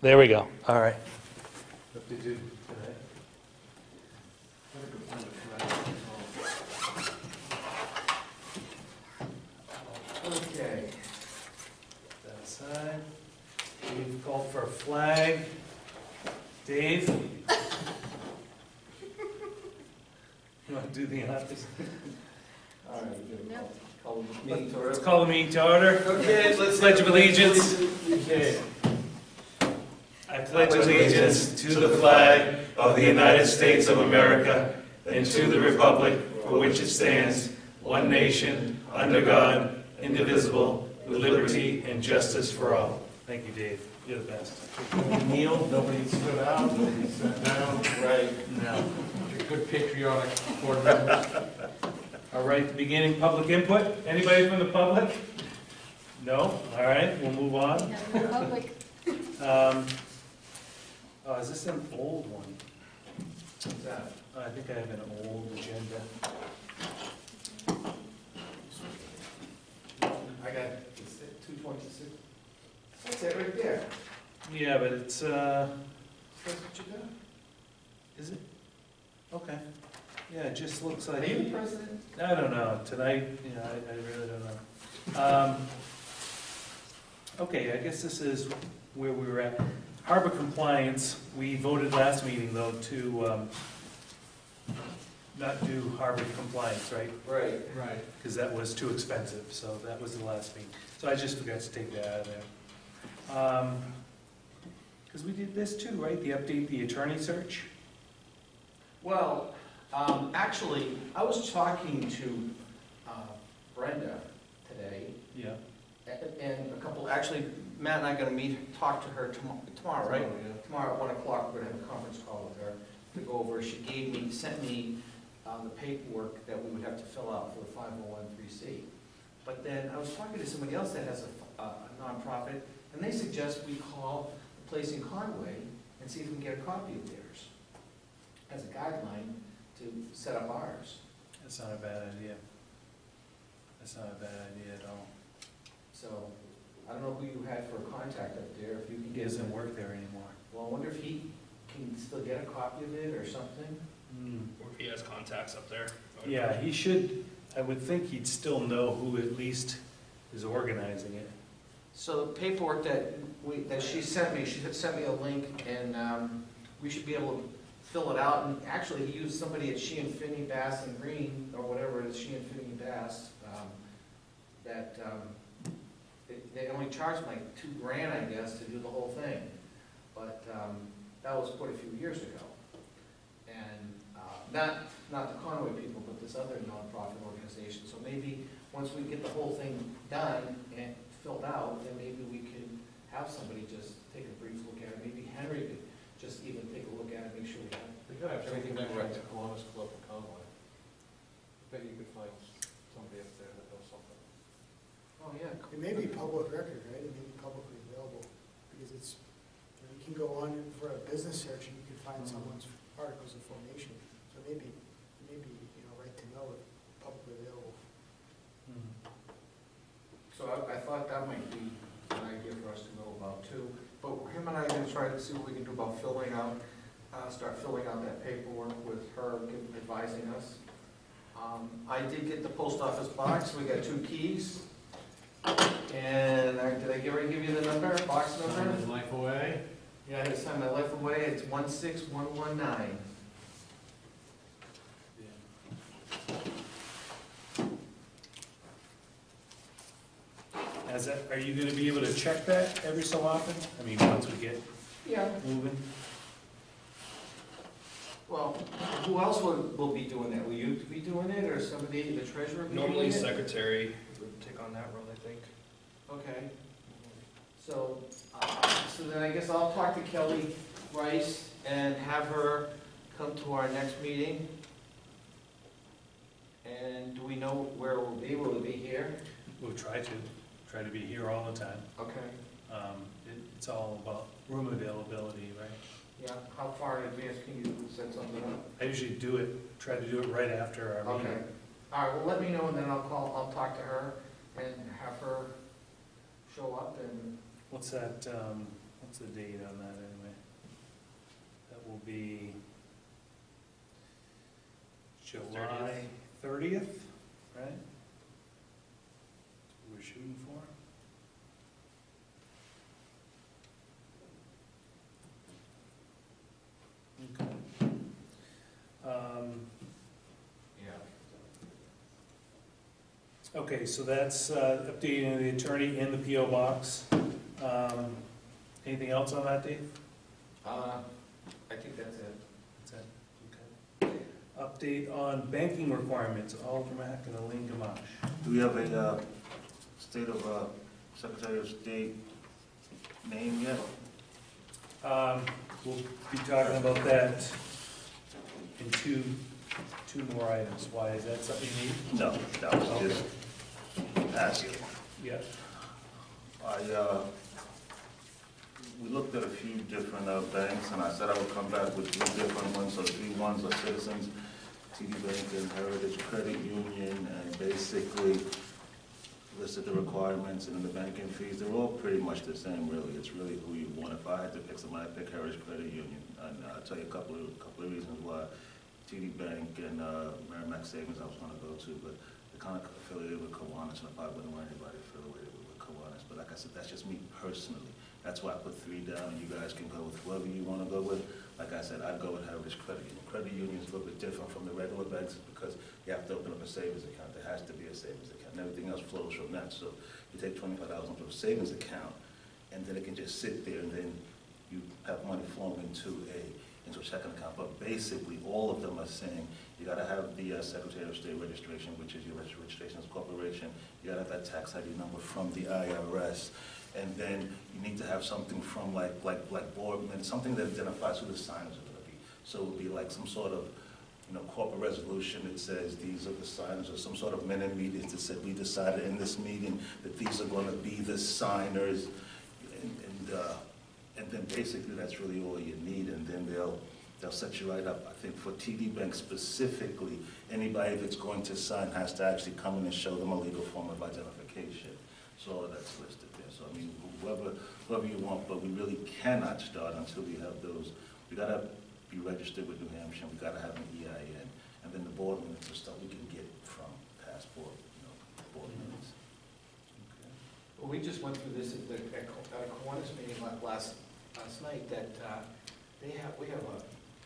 There we go. All right. What did you do today? Okay. That side. We've called for a flag. Dave? You want to do the honors? All right, No. call the meeting to order. Let's call the meeting to order. Okay, let's Pledge of allegiance. Okay. I pledge allegiance to the flag of the United States of America and to the republic for which it stands, one nation, under God, indivisible, with liberty and justice for all. Thank you, Dave. You're the best. Nobody kneeled, nobody stood out, nobody sat down. Right. No. You're good patriotic board members. All right, beginning public input. Anybody from the public? No? All right, we'll move on. No public. Oh, is this an old one? What's that? I think I have an old agenda. I got 226. That's it right there. Yeah, but it's, That's what you got? is it? Okay. Yeah, it just looks like. Are you the president? I don't know. Tonight, I really don't know. Okay, I guess this is where we were at. Harbor compliance, we voted last meeting, though, to not do harbor compliance, right? Right. Right. Because that was too expensive, so that was the last meeting. So I just forgot to take that out of there. Because we did this too, right? The update, the attorney search? Well, actually, I was talking to Brenda today, Yeah. and a couple, actually, Matt and I are gonna talk to her tomorrow, right? Oh, yeah. Tomorrow at 1 o'clock, we're gonna have a conference call with her to go over, sent me the paperwork that we would have to fill out for the 501(c). But then I was talking to somebody else that has a nonprofit, and they suggest we call the place in Conway and see if we can get a copy of theirs as a guideline to set up ours. That's not a bad idea. That's not a bad idea at all. So, I don't know who you had for a contact up there, if you can He get. doesn't work there anymore. Well, I wonder if he can still get a copy of it or something? Or if he has contacts up there. Yeah, he should, I would think he'd still know who at least is organizing it. So the paperwork that she sent me a link, and we should be able to fill it out, and actually, he used somebody at Sheehan Finney Bass and Green, or whatever it is, Sheehan Finney Bass, they only charged like $2,000, I guess, to do the whole thing. But that was quite a few years ago. And not the Conway people, but this other nonprofit organization. So maybe once we get the whole thing done and filled out, then maybe we could have somebody just take a brief look at it. Maybe Henry could just even take a look at it, make sure we have. We could have Everything everything correct. right to Kiwanis Club in Conway. I bet you could find somebody up there that knows something. Oh, yeah. It may be public record, right? It may be publicly available, because it's, you can go on for a business search and you can find someone's articles of formation. So maybe, right to know it, publicly available. So I thought that might be an idea for us to know about too. But him and I are gonna try to see what we can do about start filling out that paperwork with her advising us. I did get the post office box, we got 2 keys. And did I already give you the number, box Sign number? his life away. Yeah, I had to sign my life away, it's 16119. Are you gonna be able to check that every so often? I mean, once we get Yeah. moving? Well, who else will be doing that? Will you be doing it, or somebody, the treasurer be doing Normally it? secretary would take on that role, I think. Okay. So then I guess I'll talk to Kelly Rice and have her come to our next meeting. And do we know where it will be? Will it be here? We'll try to be here all the time. Okay. It's all about room availability, right? Yeah, how far in advance can you set something up? I usually try to do it right after our Okay. meeting. All right, well, let me know, and then I'll talk to her and have her show up and What's that What's the date on that anyway? That will be July 30th, right? That's what we're shooting for. Okay. Yeah. Okay, so that's updating the attorney in the PO box. Anything else on that, Dave? I think that's it. That's it, okay. Update on banking requirements, Alder Mack and Elaine Gamache. Do we have a state of Secretary of State name yet? We'll be talking about that in two more items. Why, is that something you need? No, that was just asking. Yeah. We looked at a few different banks, and I said I would come back with 3 different ones. So 3 ones are Citizens, TD Bank, and Heritage Credit Union, and basically listed the requirements and the banking fees. They're all pretty much the same, really. It's really who you want. If I had to pick somebody, I'd pick Heritage Credit Union. And I'll tell you a couple of reasons why. TD Bank and Merrimack Savings I was going to go to, but they're kind of affiliated with Kiwanis, and I probably wouldn't want anybody affiliated with Kiwanis. But like I said, that's just me personally. That's why I put 3 down, and you guys can go with whoever you want to go with. Like I said, I'd go with Heritage Credit Union. Credit Union is a little bit different from the regular banks because you have to open up a savings account. There has to be a savings account, and everything else flows from that. So you take $25 into a savings account, and then it can just sit there, and then you have money flowing into a checking account. But basically, all of them are saying you got to have the Secretary of State registration, which is your registration as a corporation. You got to have that tax ID number from the IRS. And then you need to have something from like board minutes, something that identifies who the signers are going to be. So it would be like some sort of, corporate resolution that says these are the signers, or some sort of minute meetings that said we decided in this meeting that these are going to be the signers, and then basically that's really all you need, and then they'll set you right up. I think for TD Bank specifically, anybody that's going to sign has to actually come in and show them a legal form of identification. So all of that's listed there. So I mean, whoever you want, but we really cannot start until we have those. We got to be registered with New Hampshire. We got to have an EIN, and then the board minutes are stuff we can get from passport, board minutes. Okay. Well, we just went through this at a Kiwanis meeting last night, that we have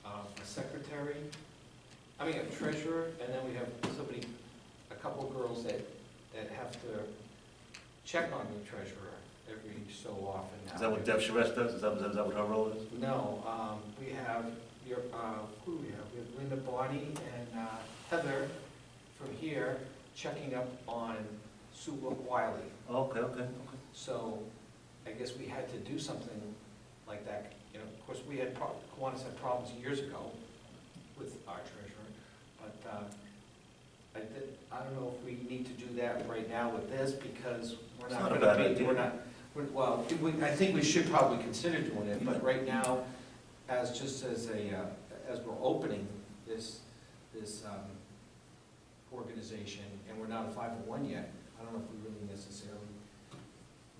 a secretary, a treasurer, and then we have a couple of girls that have to check on the treasurer every so often now. Is that what Deb Charest does? Is that what her role is? No, we have who do we have? We have Linda Bonnie and Heather from here checking up on Sue Wiley. Okay. So I guess we had to do something like that. Of course, we had Kiwanis had problems years ago with our treasurer, but I don't know if we need to do that right now with this, because we're not going to be, I think we should probably consider doing it, but right now, as we're opening this organization, and we're not a 501 yet, I don't know if we really necessarily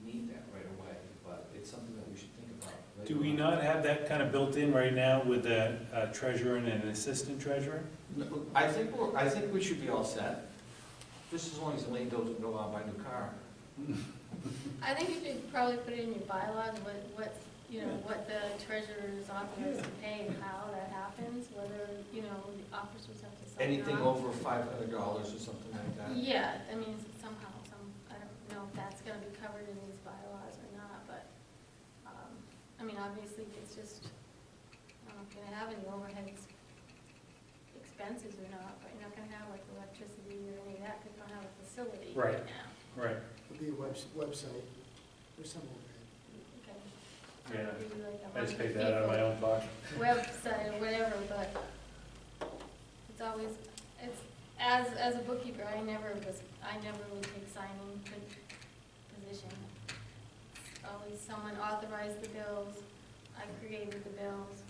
need that right away, but it's something that we should think about. Right Do we away. not have that kind of built in right now with a treasurer and an assistant treasurer? No, I think we should be all set, just as long as Elaine doesn't go out and buy a new car. I think you should probably put it in your bylaws, what the treasurer is authorized to pay and how that happens, whether, the officers have to sign Anything off. over $500 or something like that. Yeah, I mean, somehow, I don't know if that's gonna be covered in these bylaws or not, but, obviously, it's just, I don't know if you're gonna have any overhead expenses or not, but you're not gonna have like electricity or any of that, because you don't have a facility Right. right now. Right. It'll be a website, there's some overhead. Okay. Yeah. Maybe like I just 100 paid that out of my people. own pocket. Website or whatever, but it's always, as a bookkeeper, I never would take signing position. Always someone authorized the bills, I created the bills,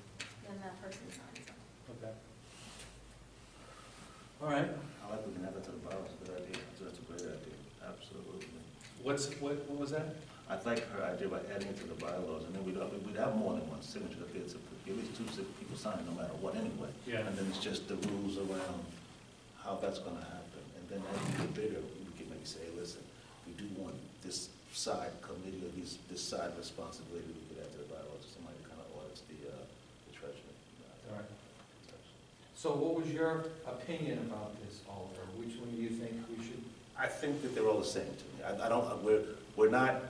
then that person signs them. Okay. All right. I like we can add that to the bylaws. It's a good idea. That's a great idea. Absolutely. What was that? I like her idea about adding it to the bylaws, and then we'd have more than one signature. It's at least two people signing no matter what anyway. Yeah. And then it's just the rules around how that's gonna happen. And then as we get bigger, we can maybe say, listen, we do want this side committee, or this side responsibility, we could add to the bylaws, somebody kind of audits the treasurer. All right. So what was your opinion about this, Oliver? Which one do you think we should? I think that they're all the same to me. I don't, we're not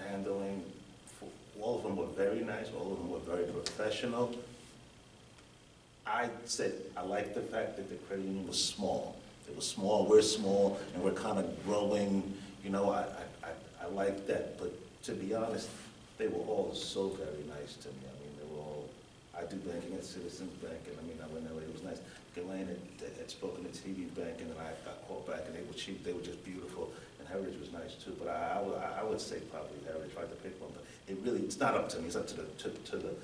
handling, all of them were very nice, all of them were very professional. I said, I like the fact that the credit union was small. It was small, we're small, and we're kind of growing, you know, I like that. But to be honest, they were all so very nice to me. I mean, they were all, I do banking at Citizens Bank, and I mean, I went there, it was nice. Ghislaine had spoken at TD Bank, and then I got called back, and they were cheap, they were just beautiful, and Heritage was nice too. But I would say probably Heritage, if I had to pick one, but it really, it's not up to me, it's up to the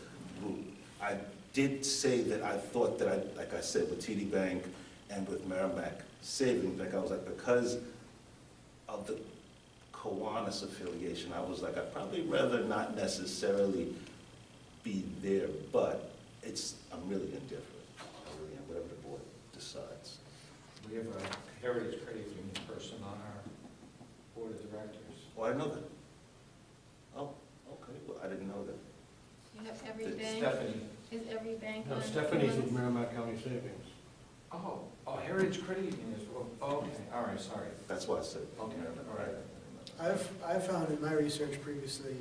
group. I did say that I thought that like I said, with TD Bank and with Merrimack Savings Bank, I was like, because of the Kiwanis affiliation, I was like, I'd probably rather not necessarily be there, but I'm really indifferent. I really am, whatever the board decides. We have a Heritage Credit Union person on our board of directors. Oh, I know that. Oh, okay, well, I didn't know that. You have every It's bank, Stephanie. is every bank on? No, Stephanie's with Merrimack County Savings. Oh, Heritage Credit Union is, okay, all right, sorry. That's why I said. Okay, all right. I've found in my research previously,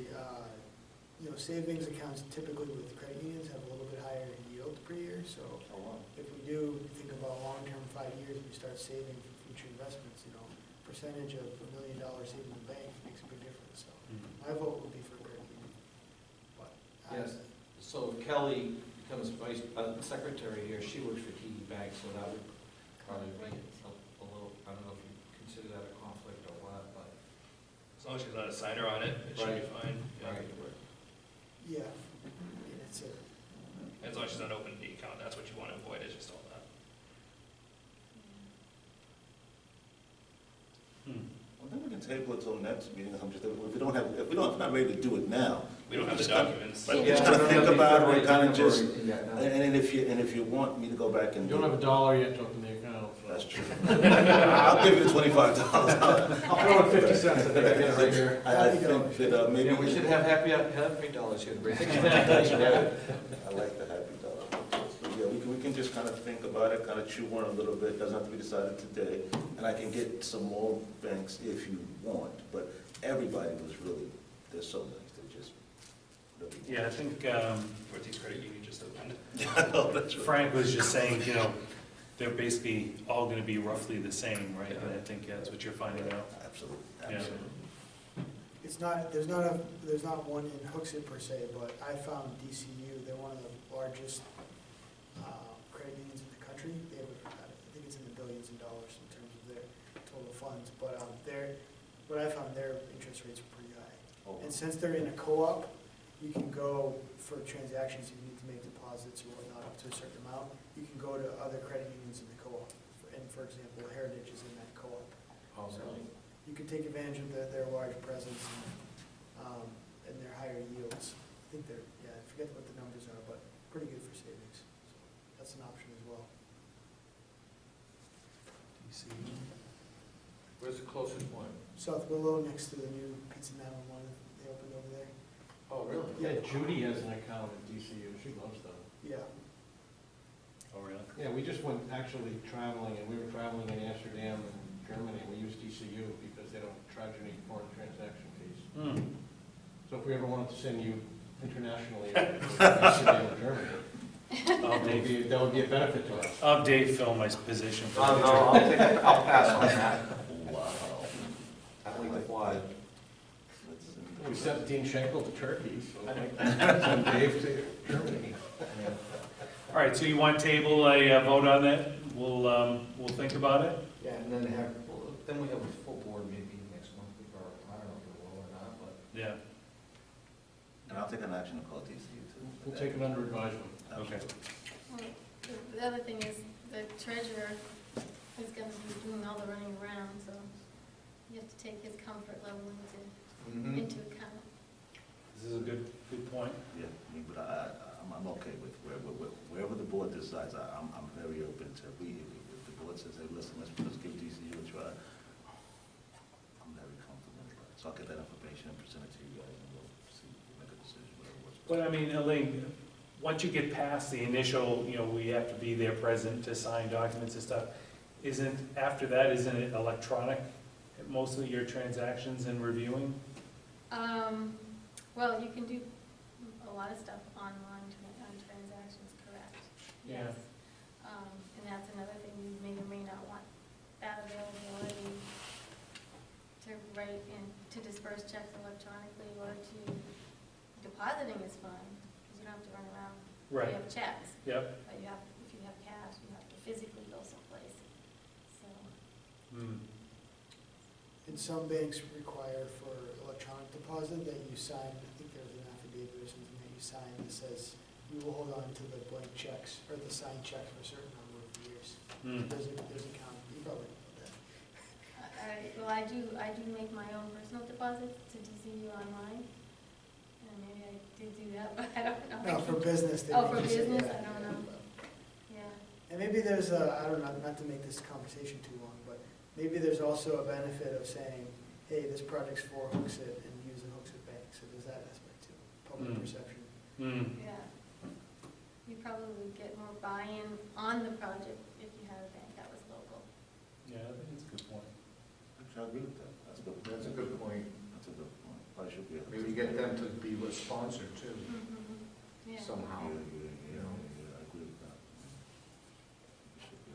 you know, savings accounts typically with credit unions have a little bit higher yield per year, so Oh, wow. if we do think about long-term 5 years, we start saving for future investments, you know, percentage of $1 million saved in the bank makes a big difference, so my vote would be for credit union. But Yes, so if Kelly becomes vice secretary here, she works for TD Bank, so that would probably be a little, I don't know if you consider that a conflict or what, but. As long as she's not a signer on it, it should be fine. Yeah. Right. yeah, and it's a, As long as she's not opening the account, that's what you want to avoid, is just all that. I think we can table it till next meeting. If we're not ready to do it now. We don't have the just kinda- documents. But Yeah, just kind I of don't think have the about it February and kind of just, number yet, no. and if you want me to go back and You don't have a dollar yet to open the account. so- That's true. I'll give you the $25. I'll throw in 50 cents, I think I get it right here. I think that maybe. Yeah, we should have happy dollars here. That's right. I like the happy dollar. But yeah, we can just kind of think about it, kind of chew on it a little bit, doesn't have to be decided today. And I can get some more banks if you want, but everybody was really, they're so nice, they're just really. Yeah, I think Northeast Credit Union just opened. Oh, that's right. Frank was just saying, you know, they're basically all going to be roughly the same, right? And I think that's what you're finding out. Absolutely, Yeah. absolutely. it's not, there's not one in Hooksett per se, but I found DCU, they're one of the largest credit unions in the country. They have, I think it's in the billions of dollars in terms of their total funds, but what I found, their interest rates are pretty high. Oh, And since they're in a co-op, you can go for transactions, if you need to make deposits or whatnot up to a certain amount, you can go to other credit unions in the co-op. And for example, Heritage is in that co-op. Oh, really? You can take advantage of their large presence and their higher yields. I think they're, yeah, I forget what the numbers are, but pretty good for savings. So that's an option as well. Where's the closest one? South Willow, next to the new Pizza 911 they opened over there. Oh, really? Yeah, Judy has an account at DCU, she loves them. Yeah. Oh, really? Yeah, we just went actually traveling, and we were traveling in Amsterdam and Germany, we used DCU because they don't charge any foreign transaction fees. So if we ever wanted to send you internationally, Amsterdam or Germany, that would be a benefit to us. I'll Dave fill my position for the No, future. I'll pass on that. Wow. I don't like fly. We sent Dean Schenkel to Turkey, so send Dave to Germany. All right, so you want table a vote on that? We'll think about it? Yeah, and then then we have a full board maybe next month, or I don't know if it will or not, but. Yeah, And I'll take an action to call DCU too. We'll take it under advisement. okay. Well, the other thing is the treasurer is gonna be doing all the running around, so you have to take his comfort level into Mhm. into account. This is a good point. Yeah, I mean, but I'm okay with wherever the board decides, I'm very open to, if the board says, hey, listen, let's give DCU a try, I'm very comfortable with that. So I'll get that information and present it to you guys, and we'll see, make a decision, whatever works. But I mean, Elaine, once you get past the initial, we have to be there present to sign documents and stuff, after that, isn't it electronic, most of your transactions and reviewing? Well, you can do a lot of stuff online on transactions, correct? Yeah. Yes. And that's another thing, you may or may not want that availability to write in, to disperse checks electronically, or to, depositing is fine, because you don't have to run around. Right. You have checks, Yep. but if you have cash, you have to physically go someplace, so. Hmm. And some banks require for electronic deposit that you sign, I think there's an affidavit or something that you sign that says you will hold on to the blank checks, or the signed checks for a certain number of years. Hmm. There's a count, you probably know that. I do make my own personal deposits to DCU online, and maybe I did do that, but I don't know. No, for business. they Oh, for make you say, business? yeah, I don't yeah. know. Yeah. And maybe there's I don't know, not to make this conversation too long, but maybe there's also a benefit of saying, hey, this project's for Hooksett and using Hooksett Bank, so there's that aspect too, public Mm. perception. Hmm. Yeah. You probably would get more buy-in on the project if you had a bank that was local. Yeah, I think it's a good point. Actually, I agree with that, that's a good. That's a good point. That's a good point, probably should be. Maybe get them to be sponsored too, Yeah. somehow. I agree with that. We should be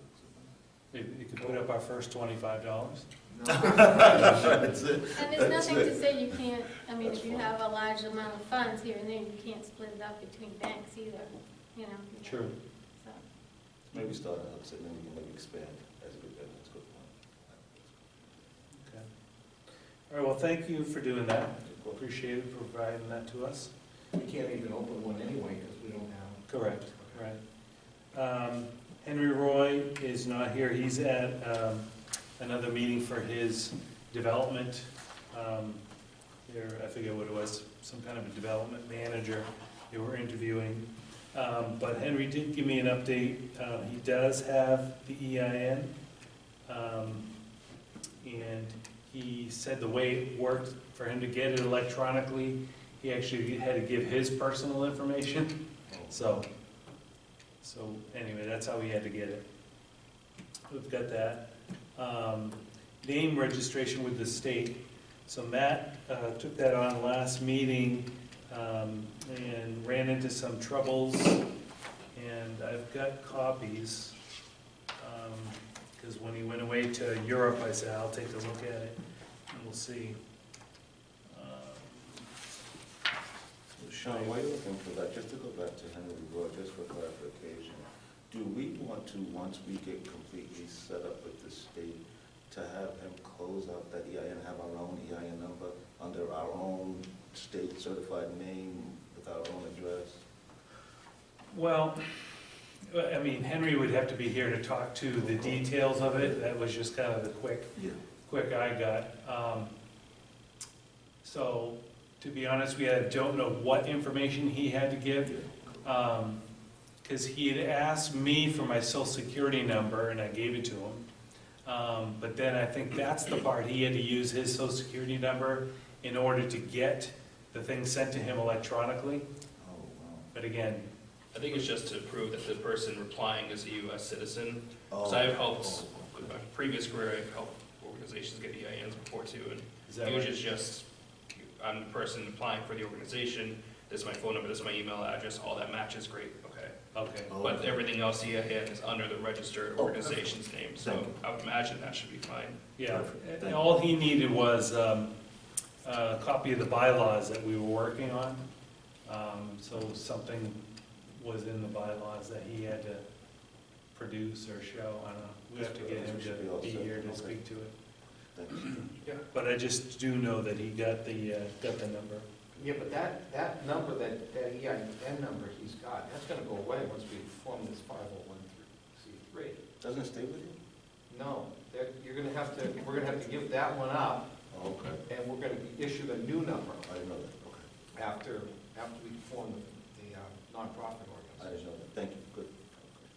able to. You could put up our first $25. That's it. And there's nothing to say you can't, I mean, if you have a large amount of funds here and there, you can't split it up between banks either, you know? True. So, Maybe start at Hooksett, and then we can maybe expand as a good, that's a good point. Okay. All right, well, thank you for doing that. Appreciate it for providing that to us. We can't even open one anyway, because we don't have. Correct, right. Henry Roy is not here. He's at another meeting for his development. I forget what it was, some kind of a development manager they were interviewing. But Henry did give me an update. He does have the EIN. And he said the way it worked for him to get it electronically, he actually had to give his personal information. So anyway, that's how he had to get it. We've got that. Name registration with the state. So Matt took that on last meeting and ran into some troubles. And I've got copies. Because when he went away to Europe, I said, I'll take a look at it and we'll see. Sean, while you're looking for that, just to go back to Henry Roy, just for clarification, do we want to, once we get completely set up with the state, to have him close out that EIN, have our own EIN number under our own state certified name with our own address? Well, I mean, Henry would have to be here to talk to the details of it. That was just kind of the quick I got. So, to be honest, we don't know what information he had to give. Because he had asked me for my social security number and I gave it to him. But then I think that's the part, he had to use his social security number in order to get the thing sent to him electronically. Oh, wow. But again, I think it's just to prove that the person replying is a U.S. citizen. Oh. So I've helped, with my previous career, I've helped organizations get EINs before too, and is that usually right? it's just, I'm the person applying for the organization, this is my phone number, this is my email address, all that matches, great, okay. Okay. Oh. But everything else the EIN is under the registered organization's name, so I would imagine that should be fine. Yeah, Perfect. and all he needed was a copy of the bylaws that we were working on. So something was in the bylaws that he had to produce or show, I don't know. We have to get him to be here to speak to it. Thank you. Yeah. But I just do know that he got the number. Yeah, but that number, that EIN number he's got, that's gonna go away once we form this 501c3. Doesn't it stay with you? No, we're gonna have to give that one up, Okay, And we're gonna be issued a new number I didn't know that, okay. after we form the nonprofit I organization. didn't know that, thank you, good.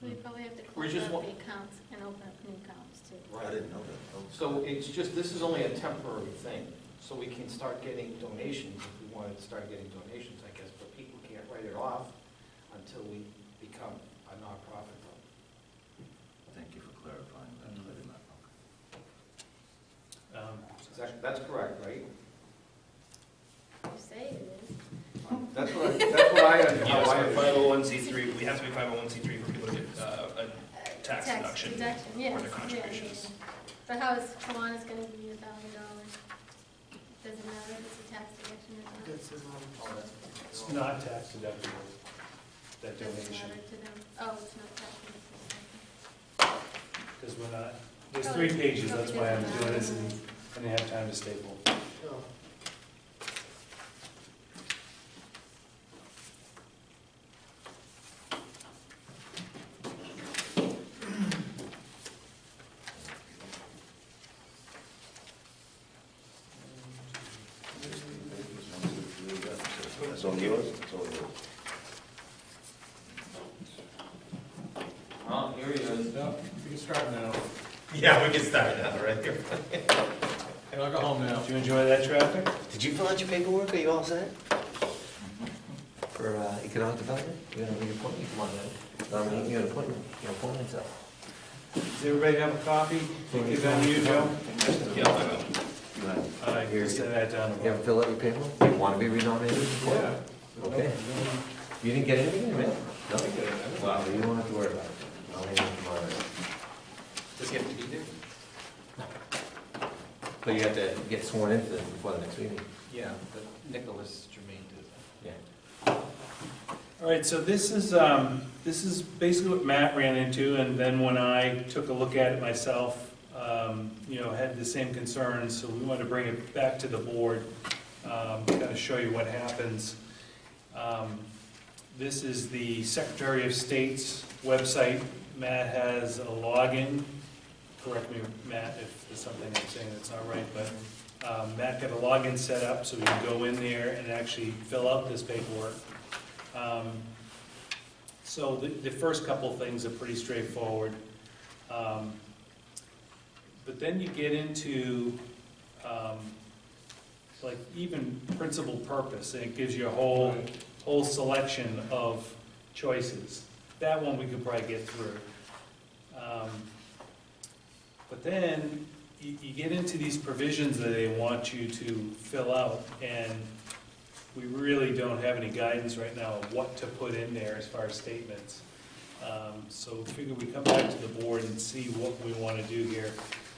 We probably have to We close just out want- the accounts and open up new accounts too. I didn't know that. Okay. So it's just, this is only a temporary thing, so we can start getting donations if we wanted to start getting donations, I guess, but people can't write it off until we become a nonprofit. Thank you for clarifying that, I did not know. That's correct, right? You say it is. That's what I, Yes, for 501c3, we have to be 501c3 for people to get a tax deduction yes, for their yeah, contributions. yeah. But how is Kiwanis gonna give you $1,000? Doesn't matter if it's a tax deduction or not? That's the one. It's not tax deductible, that Doesn't donation, matter to them. Oh, it's not tax deductible. because we're not, there's 3 pages, that's why I'm doing this, and I didn't have time to staple. Oh. That's all yours? It's all yours. Oh, here he is. No, we can start now. Yeah, we can start now, right? And I'll go home now. Did you enjoy that traffic? Did you fill out your paperwork? Are you all set? For economic development? You got a reappointment? Come on, man. You got an appointment. You're appointing yourself. Does everybody have a copy? Think it's on you, Joe? Yeah, I will. You have- All right, you send that down. You ever fill out your paperwork? You want to be renominated? Yeah. Okay. You didn't get anything in the mail? No? Well, you don't have to worry about it. I'll leave it tomorrow. Does he have to be there? But you have to get sworn in before the next meeting. Yeah, but Nicholas Jermaine did. Yeah. All right, so this is basically what Matt ran into, and then when I took a look at it myself, had the same concerns, so we wanted to bring it back to the board, kind of show you what happens. This is the Secretary of State's website. Matt has a login. Correct me, Matt, if there's something I'm saying that's not right, but Matt got a login set up so we can go in there and actually fill out this paperwork. So the first couple things are pretty straightforward. But then you get into like even principal purpose, and it gives you a whole selection of choices. That one we could probably get through. But then you get into these provisions that they want you to fill out, and we really don't have any guidance right now of what to put in there as far as statements. So figure we come back to the board and see what we want to do here.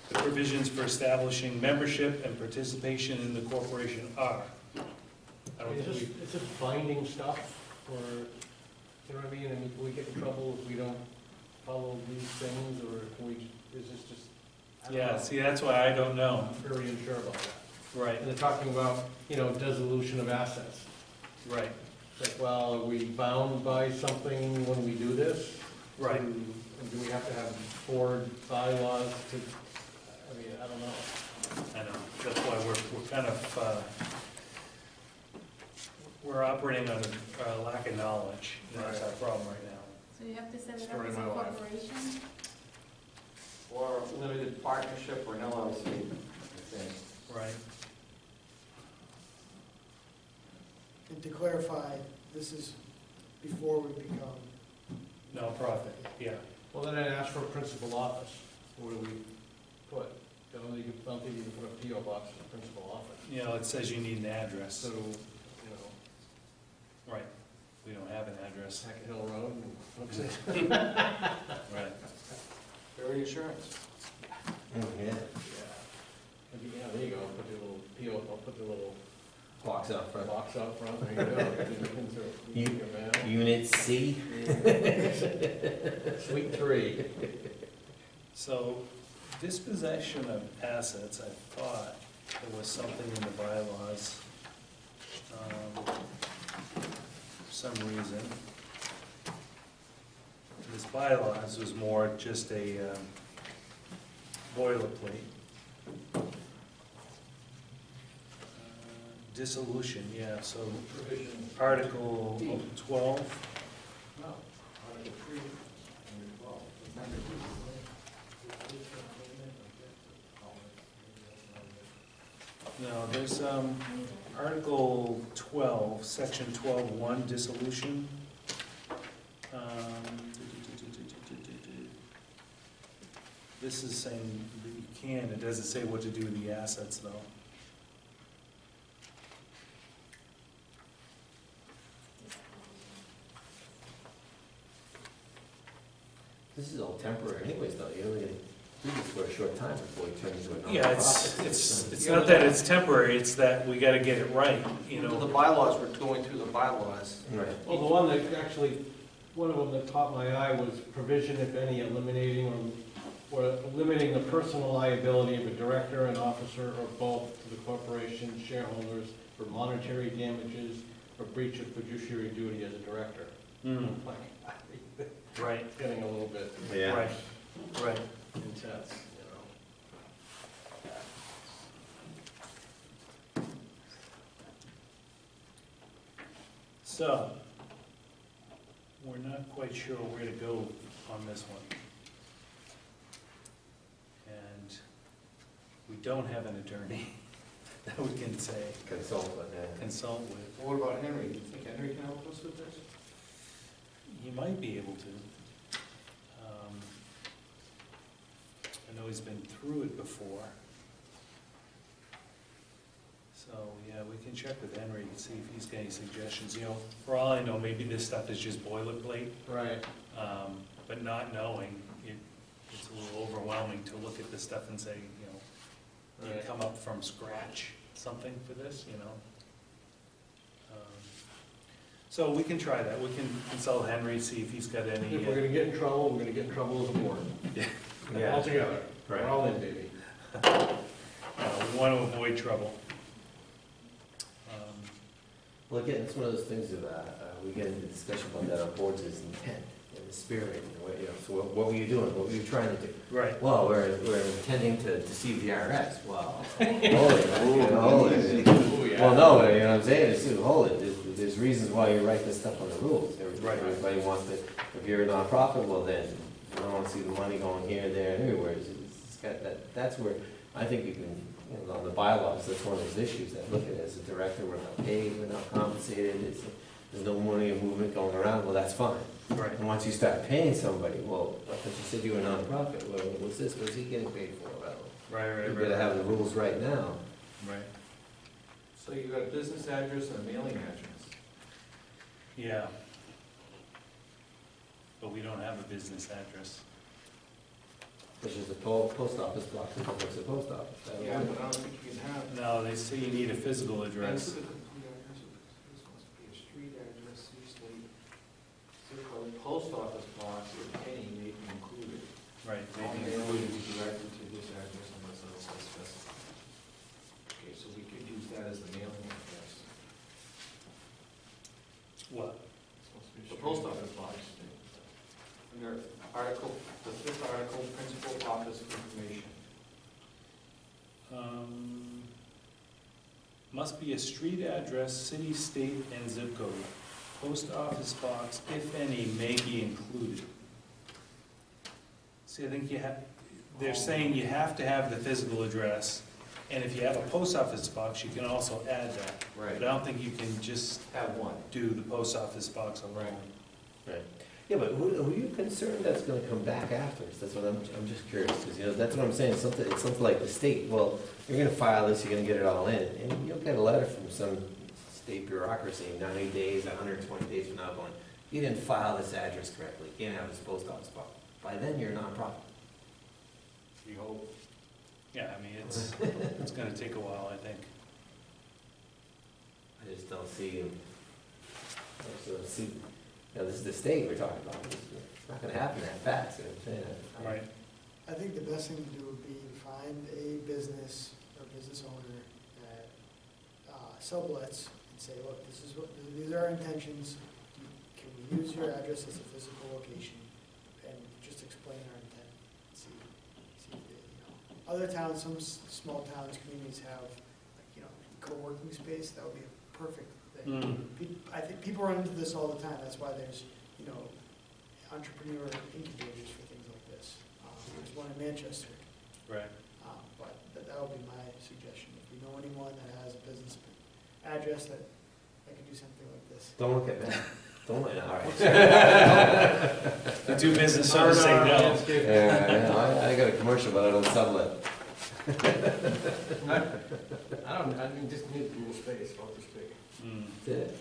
The provisions for establishing membership and participation in the corporation are. I don't Is think this, we, is this binding stuff, or, you know what I mean? I mean, can we get in trouble if we don't follow these things, or can we, is this just? I don't yeah, know. see, that's why I don't know. I'm very unsure about that. Right, And they're talking about, dissolution of assets. right, It's like, well, are we bound by something when we do this? right. And do we have to have board bylaws to, I mean, I don't know. I know, that's why we're kind of, we're operating on a lack of knowledge. That's our problem right now. So you have to set it up Story as of a my life. corporation? Or a limited partnership or an LLC, I think. Right. And to clarify, this is before we become, No profit, yeah. Well, then I'd ask for a principal office. Where do we put? I don't think you can put a PO box in the principal office. You know, it says you need an address. So, Right. We don't have an address. Hackett Hill Road and, Right. Very insurance. Yeah. yeah, there you go, put the little PO, I'll put the little Box out front. box out front, there you go. You- Your mail. Unit C. Suite 3. So dispossession of assets, I thought there was something in the bylaws. For some reason. This bylaws was more just a boilerplate. dissolution, yeah, so Provision. Article 12, No, Article 3, number 12. It's not the no, there's Article 12, Section 12.1, dissolution. This is saying that you can, it doesn't say what to do with the assets, though. This is all temporary anyways, though, you're only gonna do this for a short time before you turn into a nonprofit. Yeah, it's not that it's temporary, it's that we gotta get it right, you The know? bylaws, we're going through the bylaws. Right. Well, the one that actually, one of them that caught my eye was provision, if any, eliminating or limiting the personal liability of a director, an officer, or both to the corporation shareholders for monetary damages or breach of fiduciary duty as a director. Hmm, Like, right, it's getting a little bit Yeah. right, right. intense, you know? So, we're not quite sure where to go on this one. And we don't have an attorney that we can say, Consult with that. consult with. What about Henry? Do you think Henry can help us with this? He might be able to. I know he's been through it before. So, yeah, we can check with Henry and see if he's got any suggestions. You know, for all I know, maybe this stuff is just boilerplate, Right. but not knowing, it's a little overwhelming to look at this stuff and say, you know, you Right. come up from scratch, something for this, you know? So we can try that. We can consult Henry, see if he's got any. If we're gonna get in trouble, we're gonna get in trouble as a board. Yeah. All together. Right. We're all in, baby. We want to avoid trouble. Well, again, it's one of those things of, we get into discussion about that on boards is intent and the spirit, and what, you know, so what were you doing, what were you trying to do? Right. Well, we're intending to deceive the IRS, well, hold it. Ooh, yeah. Well, no, you know what I'm saying, it's, hold it, there's reasons why you write this stuff on the rules. Right. Everybody wants to, if you're a nonprofit, well then, you don't wanna see the money going here, there, and everywhere. It's got that, that's where, I think you can, you know, on the bylaws, that's one of those issues that look at it as a director, we're not paid, we're not compensated, there's no money or movement going around, well, that's fine. Right. And once you start paying somebody, well, I thought you said you were a nonprofit, well, what's this, what's he getting paid for? Well, Right. you better have the rules right now. Right. So you got a business address and a mailing address. Yeah. But we don't have a business address. Which is the post office box, and what's the post office? Yeah, but I don't think you can have. No, they say you need a physical address. This must be a street address, usually, post office box, if any, may be included. Right. All Maybe mail included. will be directed to this address unless else specified. Okay, so we could use that as the mailing address. What? The post office box. Under article, the fifth article, principal office information. Must be a street address, city, state, and zip code. Post office box, if any, may be included. See, I think they're saying you have to have the physical address, and if you have a post office box, you can also add that. But I don't think you can just Have one. do the post office box alone. Right. Yeah, but who are you concerned that's gonna come back after us? That's what I'm just curious, because, you know, that's what I'm saying, it's something like the state, well, you're gonna file this, you're gonna get it all in, and you'll get a letter from some state bureaucracy, 90 days, 120 days from now, going, you didn't file this address correctly, you can't have this post office box. By then, you're a nonprofit. We hope. Yeah, I mean, it's gonna take a while, I think. I just don't see, you know, this is the state we're talking about, it's not gonna happen that fast, you know what I'm saying? Right. I think the best thing to do would be to find a business or business owner that sublets and say, look, these are our intentions. Can we use your address as a physical location? And just explain our intent. See if they, you know, other towns, some small towns, communities have, like, you know, co-working space, that would be a perfect thing. Mm. I think people run into this all the time, that's why there's, you know, entrepreneur incubators for things like this. There's one in Manchester, Right. but that would be my suggestion. If you know anyone that has a business address that could do something like this. Don't look at that. Don't look, all right. The two business owners say no. Yeah, I got a commercial, but I don't sublet. I mean, just need a little space, about this big. Mm. That's it.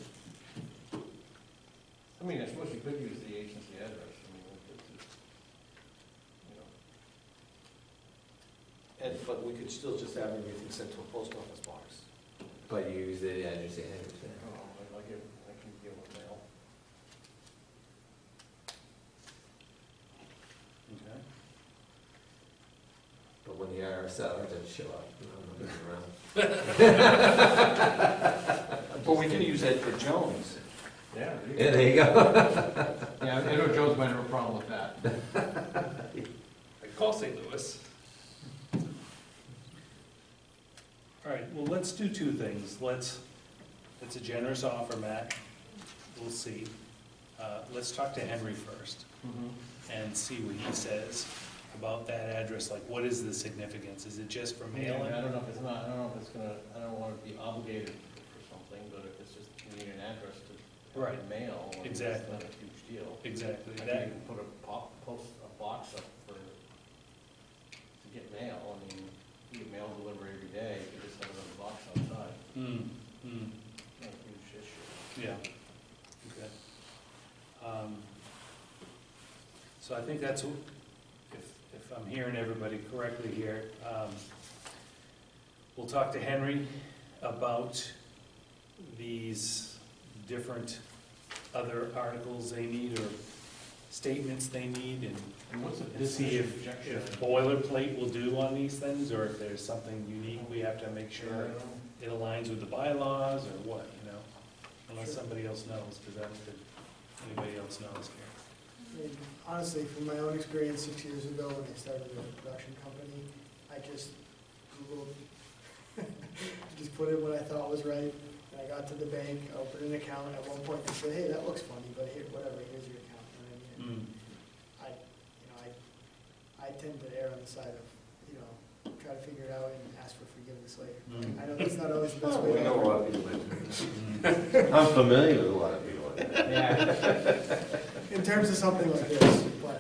I mean, I suppose you could use the agency address, I mean, it's, you know. But we could still just have everything sent to a post office box. But you use the address, yeah. Oh, I can give them mail. Okay. But when the IRS doesn't show up, I'm not moving around. But we can use that for Jones. Yeah. Yeah, there you go. Yeah, I know Joe's might have a problem with that. I call St. Louis. All right, well, let's do two things. It's a generous offer, Matt. We'll see. Let's talk to Henry first and see what he says about that address. Like, what is the significance? Is it just for Yeah, mailing? I don't know if it's not, I don't know if it's gonna, I don't wanna be obligated for something, but if it's just, you need an address to Right. mail, I mean, Exactly. it's not a huge deal. Exactly. I That, can even put post a box up to get mail, I mean, you get mail delivery every day, you just have another box outside, not a huge issue. yeah. Okay. So I think that's, if I'm hearing everybody correctly here, we'll talk to Henry about these different other articles they need or statements they need, And what's the and business see if objection? boilerplate will do on these things, or if there's something unique we have to make sure it aligns with the bylaws, or what, you know? Unless somebody else knows, because I don't think anybody else knows here. I mean, honestly, from my own experience 6 years ago when I started with a production company, I just Googled, just put in what I thought was right, and I got to the bank, I opened an account, at one point they said, hey, that looks funny, but here, whatever, here's your account, you know what I mean? I tend to err on the side of, you know, try to figure it out and ask for forgiveness later. I know that's not always the best way We to know a go. lot of people that do. I'm familiar with a lot of people. In terms of something like this, but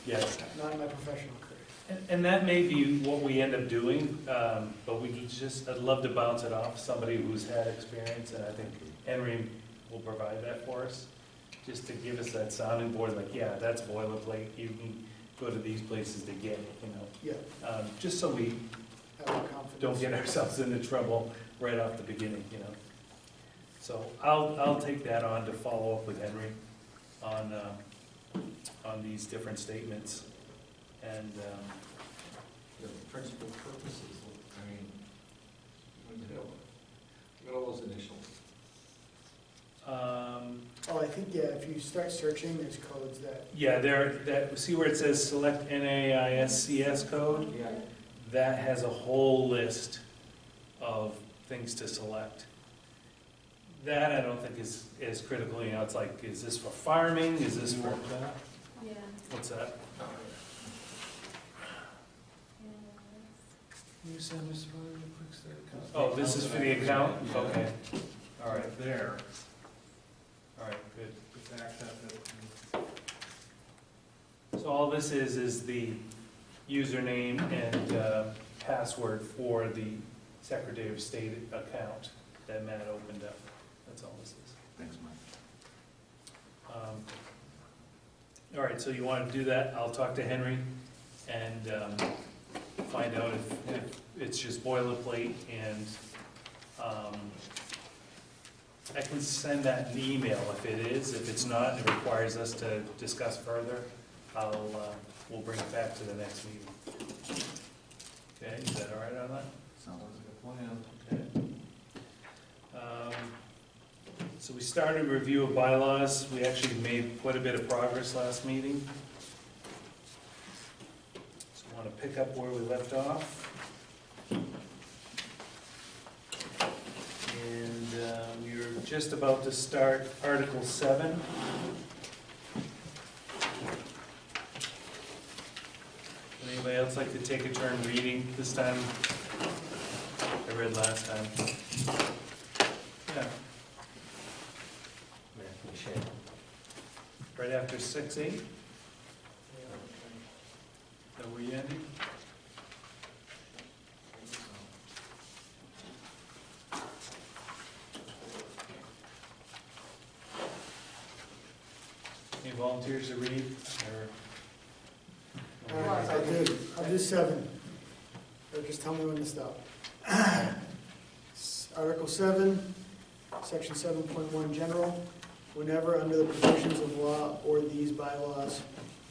Yes. not in my professional career. And that may be what we end up doing, but I'd love to bounce it off somebody who's had experience, and I think Henry will provide that for us, just to give us that sounding board, like, yeah, that's boilerplate, you can go to these places to get it, you know? Yeah, Just so we have more confidence. don't get ourselves into trouble right off the beginning, you know? So I'll take that on to follow up with Henry on these different statements, and, The principal purposes, I mean, you got all those initials. Oh, I think, yeah, if you start searching, there's codes that, yeah, see where it says select NAISCS code? Yeah. That has a whole list of things to select. That I don't think is critical, you know, it's like, is this for farming, is this for, Yeah. what's that? Oh, this is for the account? Okay, all right, There, all right, good. just access it. So all this is the username and password for the Secretary of State account that Matt opened up. That's all this is. Thanks, Mike. All right, so you want to do that? I'll talk to Henry and find out if it's just boilerplate, and I can send that in email if it is. If it's not, it requires us to discuss further, we'll bring it back to the next meeting. Okay, is that all right on that? Sounds like a plan. Okay. So we started a review of bylaws. We actually made quite a bit of progress last meeting. So I want to pick up where we left off. And we were just about to start Article 7. Would anybody else like to take a turn reading this time? I read last time. Yeah, Matthew Shea. right after 6:8. Is that where you ended? Any volunteers to read, or? I'll do 7. Or just tell me when to stop. Article 7, Section 7.1, General. Whenever, under the provisions of law or these bylaws,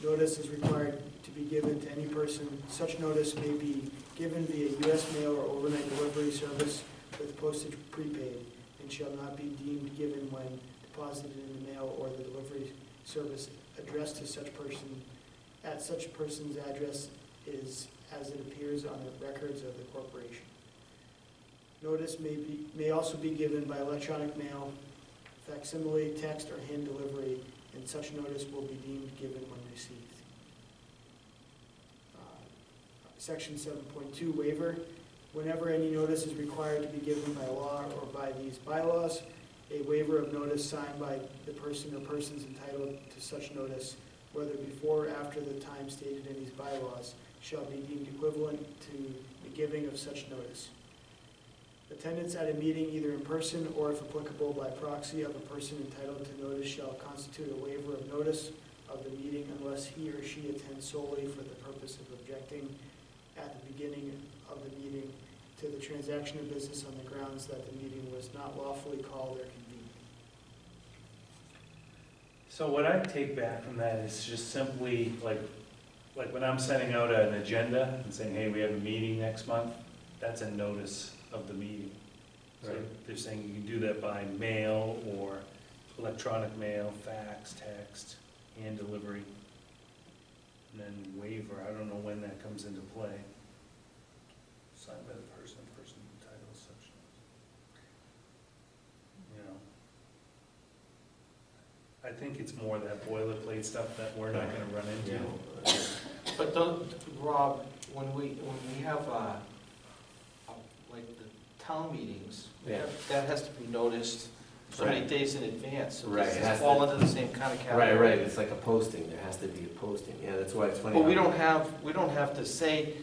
notice is required to be given to any person, such notice may be given via U.S. mail or overnight delivery service with postage prepaid, and shall not be deemed given when deposited in the mail or the delivery service addressed to such person at such person's address is as it appears on the records of the corporation. Notice may also be given by electronic mail, facsimile, text, or hand delivery, and such notice will be deemed given when received. Section 7.2, Waiver. Whenever any notice is required to be given by law or by these bylaws, a waiver of notice signed by the person or persons entitled to such notice, whether before or after the time stated in these bylaws, shall be deemed equivalent to the giving of such notice. Attendance at a meeting, either in person or, if applicable, by proxy of a person entitled to notice shall constitute a waiver of notice of the meeting unless he or she attends solely for the purpose of objecting at the beginning of the meeting to the transaction of business on the grounds that the meeting was not lawfully called or convened. So what I take back from that is just simply, like when I'm sending out an agenda and saying, hey, we have a meeting next month, that's a notice of the meeting. So they're saying you can do that by mail or electronic mail, fax, text, hand delivery. And then waiver, I don't know when that comes into play. Signed by the person entitled to such. You know. I think it's more that boilerplate stuff that we're not gonna run into. But don't, Rob, when we have, like the town meetings, that has to be noticed so many days in advance. So Right, does it this has fall to- into the same kind of category? Right, it's like a posting, there has to be a posting, yeah, that's why it's funny. But we how- don't have to say,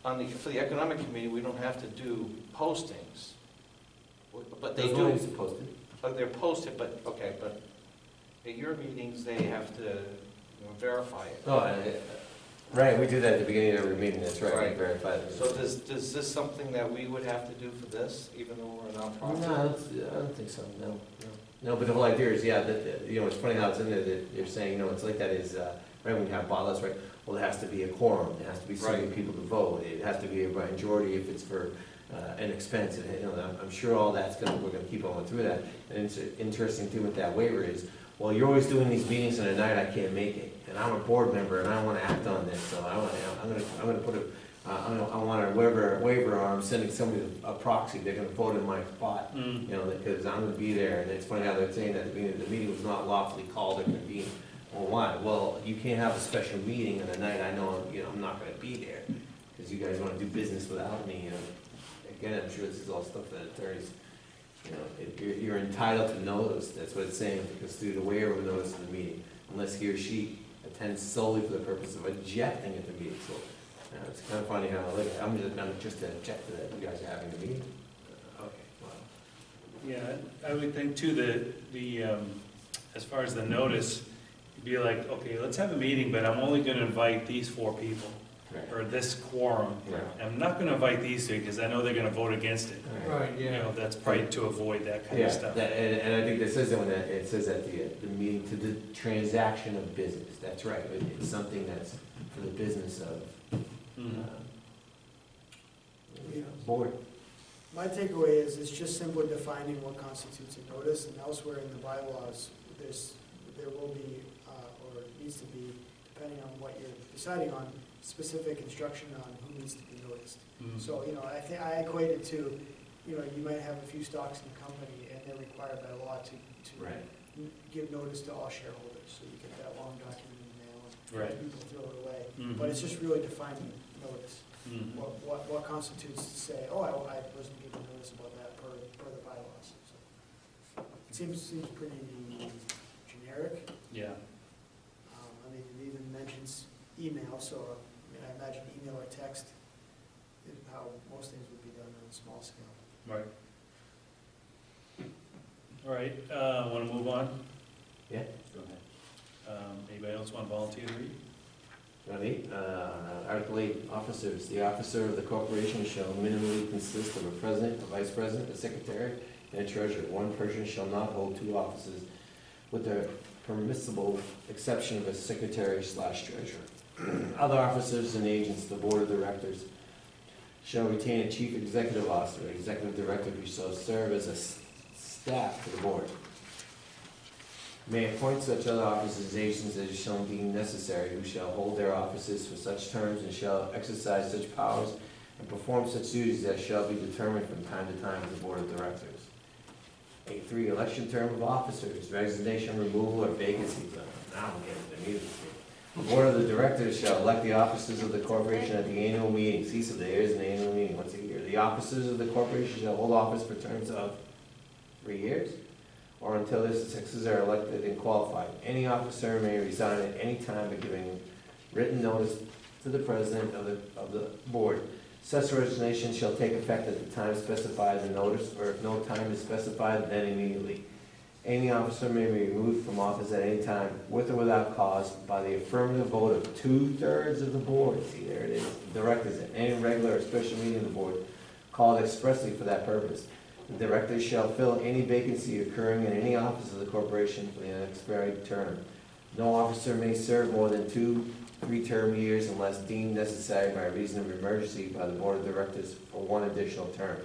for the economic committee, we don't have to do postings. But they There's no do, need to post it. but they're posted, but at your meetings, they have to verify it. Oh, right, we do that at the beginning of every meeting, that's right, we Right. verify it. So is this something that we would have to do for this, even though we're a No, nonprofit? I don't think so, no. No, but the whole idea is, yeah, it's funny how it's in there, that you're saying, it's like that is, right, when you have bylaws, right, well, there has to be a quorum, there has to be so many Right. people to vote, it has to be a majority if it's for an expense, and, I'm sure all we're gonna keep on through that. And it's an interesting thing with that waiver is, well, you're always doing these meetings on a night I can't make it, and I'm a board member, and I wanna act on this, so I'm gonna put I want a waiver, or I'm sending somebody a proxy, they're gonna vote in my spot, because I'm gonna be there, and it's funny how they're saying that the meeting was not lawfully called or convened. Well, why? Well, you can't have a special meeting on a night I know, I'm not gonna be there, because you guys wanna do business without me, Again, I'm sure this is all stuff that attorneys, you're entitled to notice, that's what it's saying, because through the waiver of notice of the meeting, unless he or she attends solely for the purpose of objecting at the meeting, so. It's kind of funny how, I'm just to object to that, you guys are having a meeting. Okay, wow. Yeah, I would think too, as far as the notice, it'd be like, okay, let's have a meeting, but I'm only gonna invite these 4 people, Right. or this quorum. Right. I'm not gonna invite these 3, because I know they're gonna vote against it. Right, That's probably to avoid that kind Yeah, of stuff. and I think that says that it says at the meeting, to the transaction of business, that's right, it's something that's for the business of, Mhm. board. My takeaway is it's just simply defining what constitutes a notice, and elsewhere in the bylaws, there will be, or needs to be, depending on what you're deciding on, specific instruction on who needs to be noticed. Mhm. So, I think I equate it to, you know, you might have a few stocks in the company, and they're required by law to Right. give notice to all shareholders, so you get that long document in the mail, Right. and people throw it away. Mhm. But it's just really defining notice. Mhm. What constitutes to say, oh, I wasn't given notice about that per the bylaws. So it seems pretty generic. Yeah. I mean, it even mentions email, so, I mean, I imagine email or text is how most things would be done on a small scale. Right. All right, want to move on? Yeah. Go ahead. Anybody else want to volunteer to read? Article 8, officers. The officer of the corporation shall minimally consist of a president, a vice president, a secretary, and a treasurer. One person shall not hold two offices, with the permissible exception of a secretary/treasurer. Other officers and agents, the board of directors, shall retain a chief executive officer, executive director, who shall serve as a staff to the board. May appoint such other officers and agents as shall deem necessary, who shall hold their offices for such terms and shall exercise such powers and perform such duties as shall be determined from time to time of the board of directors. 8.3, election term of officers, resignation, removal, or vacancies. Now we're getting the meeting. The board of the directors shall elect the officers of the corporation at the annual meeting. See, so there is an annual meeting once a year. The officers of the corporation shall hold office for terms of 3 years, or until their successors are elected and qualified. Any officer may resign at any time by giving written notice to the president of the board. Such resignation shall take effect at the time specified in the notice, or if no time is specified, then immediately. Any officer may be removed from office at any time, with or without cause, by the affirmative vote of 2/3 of the board. See, there it is. Directors at any regular or special meeting of the board called expressly for that purpose. The directors shall fill any vacancy occurring in any office of the corporation for the unexpired term. No officer may serve more than 2 3-term years unless deemed necessary by reason of emergency by the board of directors for one additional term.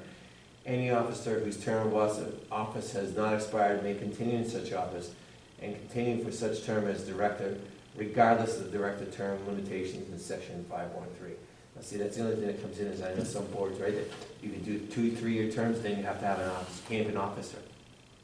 Any officer whose term of office has not expired may continue in such office and continue for such term as director, regardless of the director term limitations in section 5.3. Now, see, that's the only thing that comes in, is I know some boards, right, that you can do 2 3-year terms, then you have to have an office. You can't be an officer.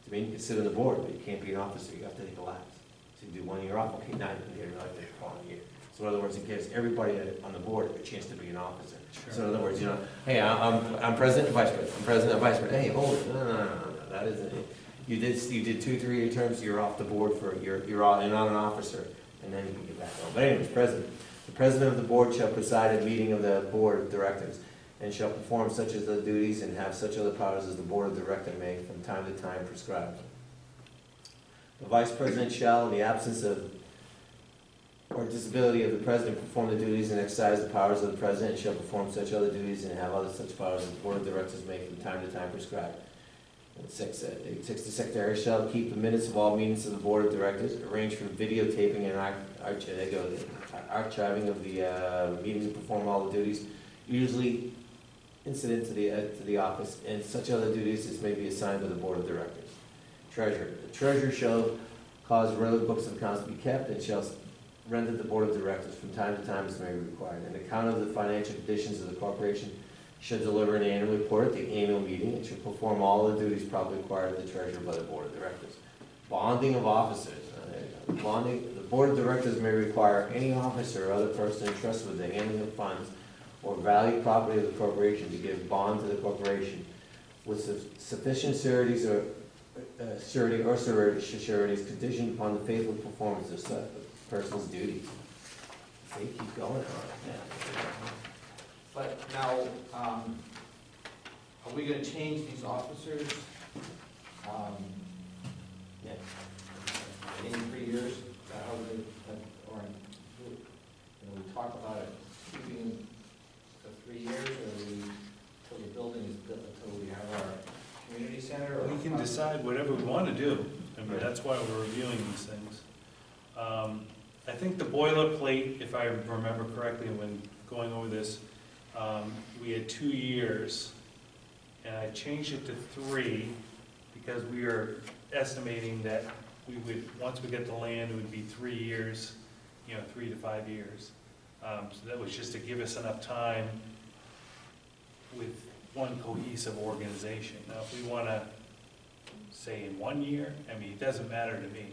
I mean, you can sit on the board, but you can't be an officer. You have to take a lapse. So you do 1 year off, okay, now you can get elected for 1 year. So in other words, it gives everybody on the board a chance to be an officer. Sure. So in other words, you know, hey, I'm president and vice president. I'm president and vice president. Hey, hold it. No. That isn't it. You did 2 3-year terms. You're off the board for you're not an officer, and then you can get back on. But anyways, president. The president of the board shall preside at meeting of the board of directors, and shall perform such as the duties and have such other powers as the board of directors may from time to time prescribe. The vice president shall, in the absence of or disability of the president, perform the duties and exercise the powers of the president, and shall perform such other duties and have other such powers as the board of directors may from time to time prescribe. And 6, the secretary shall keep the minutes of all meetings of the board of directors, arrange for videotaping and archiving of the meetings, and perform all the duties usually incident to the office, and such other duties as may be assigned by the board of directors. Treasurer. The treasurer shall cause relevant books of accounts to be kept, and shall render the board of directors from time to time as may be required. An account of the financial conditions of the corporation shall deliver an annual report at the annual meeting, and shall perform all the duties probably required of the treasurer by the board of directors. Bonding of officers. Bonding. The board of directors may require any officer or other person entrusted with the handling of funds or valued property of the corporation to give bond to the corporation with sufficient sureties or sureties conditioned upon the faithful performance of such person's duties. See, keep going on. But now, are we gonna change these officers? Yeah. In 3 years? Is that how we, or, we talk about it keeping it for 3 years, or we, till the building is built, until we have our community center? Or We can decide whatever we want to do. I mean, that's why we're reviewing these things. I think the boilerplate, if I remember correctly when going over this, we had 2 years, and I changed it to 3 because we are estimating that we would, once we get the land, it would be 3 years, 3 to 5 years. So that was just to give us enough time with one cohesive organization. Now, if we want to say in 1 year, I mean, it doesn't matter to me.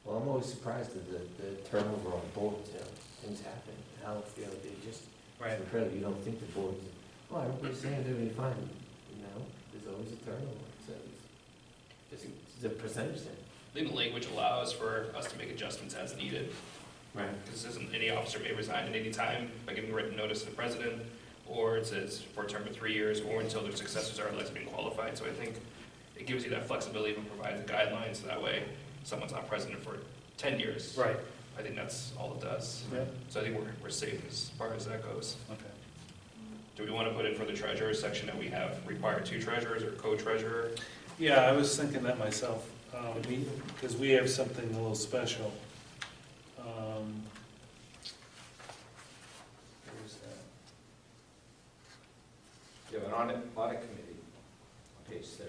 Well, I'm always surprised at the turnover on boards, you know, things happen, how, you know, they just, it's incredible, you don't think the boards, oh, everybody's saying they're gonna be fine, you know, there's always a turnover, so it's just, it's a percentage thing. I think the language allows for us to make adjustments as needed. Right. Because this isn't, any officer may resign at any time by giving written notice to the president, or it says for a term of 3 years, or until their successors are elected and qualified. So I think it gives you that flexibility and provides the guidelines, so that way someone's not president for 10 years. Right. I think that's all it does. Yeah. So I think we're safe as far as that goes. Okay. Do we want to put in for the treasurer section that we have required 2 treasurers or co-treasurer? Yeah, I was thinking that myself, because we have something a little special. Where's that? You have an audit committee on page 6.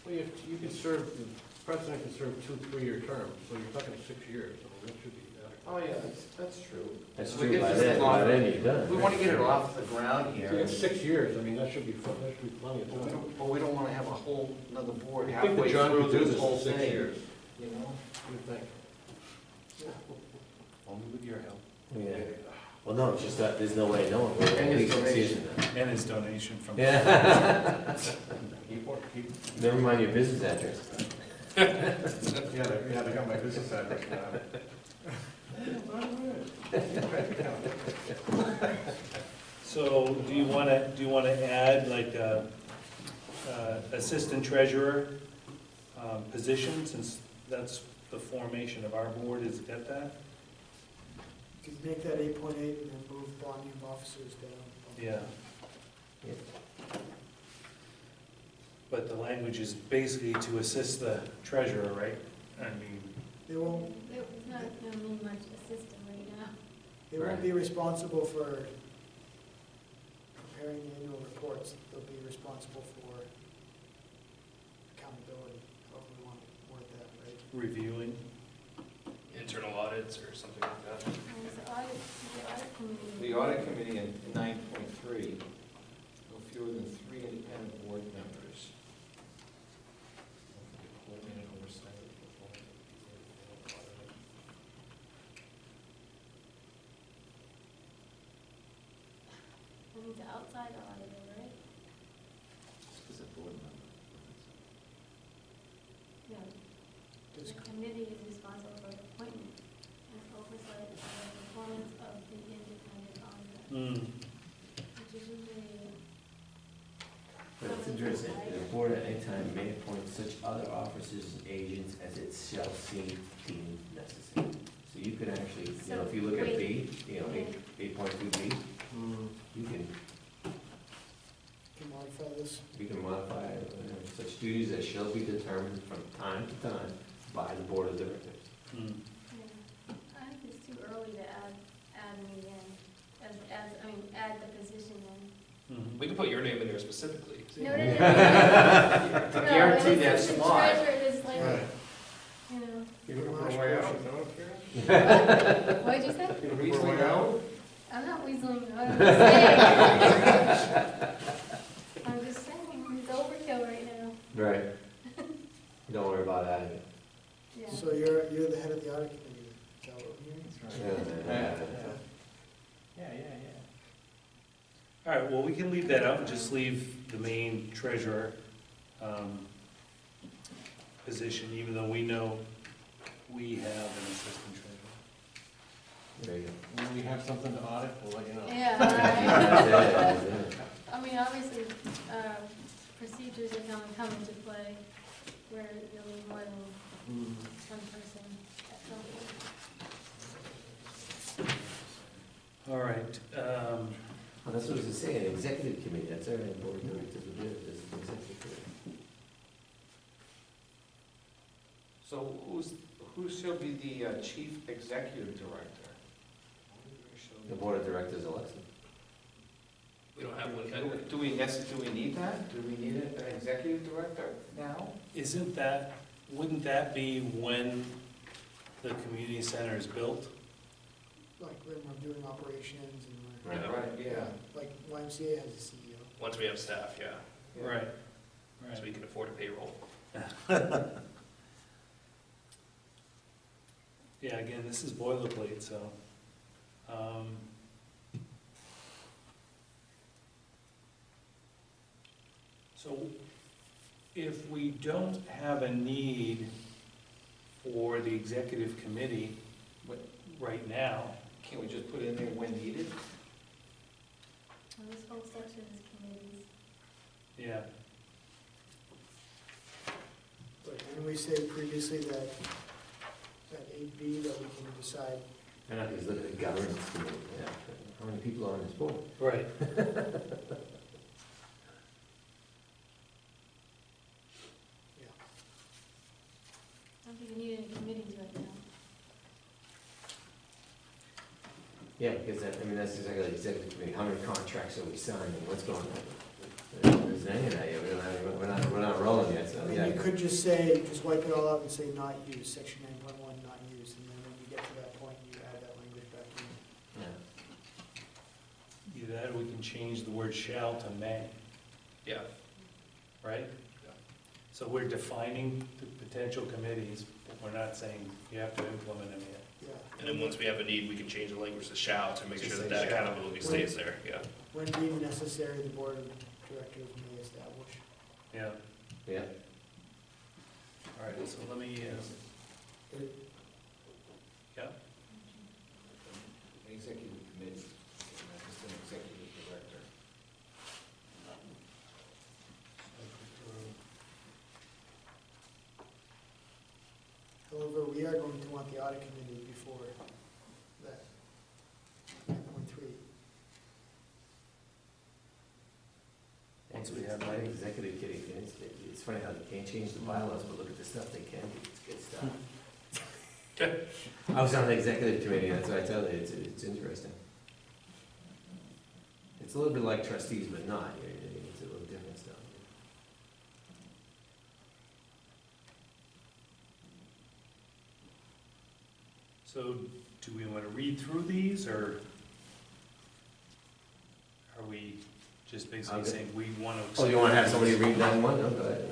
Well, you can serve, the president can serve 2 3-year terms, so you're talking 6 years, so that should be adequate. Oh, yeah, that's true. That's We true, get by this then, law- by then you're done. We want to get it off the ground If you here. get 6 years, I mean, that should be plenty of time. But we don't want to have a whole, another board I think that halfway John through could do this this whole in 6 thing, years. you know? What do you think? Only with your help. Yeah, well, no, it's just that, there's no way knowing, we're And at his least 6 years donation. from now. And his donation from. Yeah, Keep, never mind your business address. yeah, they got my business address now. So do you want to add like a assistant treasurer position, since that's the formation of our board, is get that? You could make that 8.8 and then move bonding of officers down. Yeah. Yeah. But the language is basically to assist the treasurer, right? I mean, They won't, It's not gonna mean much assistant right now. they won't be responsible for preparing the annual reports. They'll be responsible for accountability, however we want to word that, right? reviewing. Internal audits or something like that? And the audit committee. The audit committee in 9.3, no fewer than 3 independent board members. Coordinated oversight of performance. I mean, the outside auditor, right? Just because they're board member. Yeah. Does- The committee is responsible for the appointment and oversight of the performance of the independent auditor, which is usually, But it's interesting, the board at any time may appoint such other officers and agents as it shall seem deemed necessary. So you could actually, you know, if you look at B, you know, 8.2B, you can modify this. You can modify such duties as shall be determined from time to time by the board of directors. yeah. I think it's too early to add me in, add the position in. We can put your name in there specifically. No, no, no, no. To No, guarantee and that it's the slot. treasurer is like, Right. you know, You looking for a way out, is that what you're what'd you say? You looking for a way out? I'm not weaseling, I'm just saying. I'm just saying, it's overkill right now. Right. Don't worry about adding it. Yeah. So you're the head of the audit committee, is that what I'm hearing? Yeah. All right, well, we can leave that out and just leave the main treasurer position, even though we know we have an assistant treasurer. There you go. When we have something to audit, we'll let you know. Yeah, all That's right. it, that's it. I mean, obviously, procedures are gonna come into play where you'll need more than one person at some point. All right, Well, that's what I was saying, an executive committee, that's our board of directors will do it, this is an executive committee. So who shall be the chief executive director? The board of directors elects them. We don't have one, Ken. Do we need that? Do we need an executive director now? wouldn't that be when the community center is built? Like when we're doing operations and we're, Yeah. Right, yeah. like YMCA has a CEO. Once we have staff, yeah, Yeah. Right, so we can afford a payroll. Yeah, again, this is boilerplate, so. So if we don't have a need for the executive committee right now, Can't we just put in there when needed? And this whole section is committees. yeah, But didn't we say previously that 8B, that we can decide? And I just look at the governance committee, yeah, how many people are on this board? right. I don't think you need any committees right now. Yeah, because that, I mean, that's exactly like executive committee, how many contracts are we signing, what's going on? There's any of that yet, we're not rolling yet, so, I mean, yeah. you could just say, just wipe it all out and say not used, section 9.1, not used, and then when you get to that point, you add that language back in. Yeah. Either that or we can change the word shall to may, Yeah, right? Yeah. So we're defining the potential committees, but we're not saying you have to implement them yet. Yeah. and then once we have a need, we can change the language to shall to make Just sure say that shall. accountability stays there, yeah. When deemed necessary, the board of directors may establish. Yeah, Yeah, all right, so let me, yeah, Executive committee, not just an executive director. However, we are going to want the audit committee before that 9.3. and so we have my executive committee, and it's funny how they can't change the bylaws, but look at the stuff they can do, it's good stuff. I was on the executive committee, that's what I tell you, it's interesting. It's a little bit like trustees, but not, it's a little different stuff. so do we want to read through these, or are we just basically Okay. saying we want to? Oh, you wanna have somebody read that one? No, go ahead.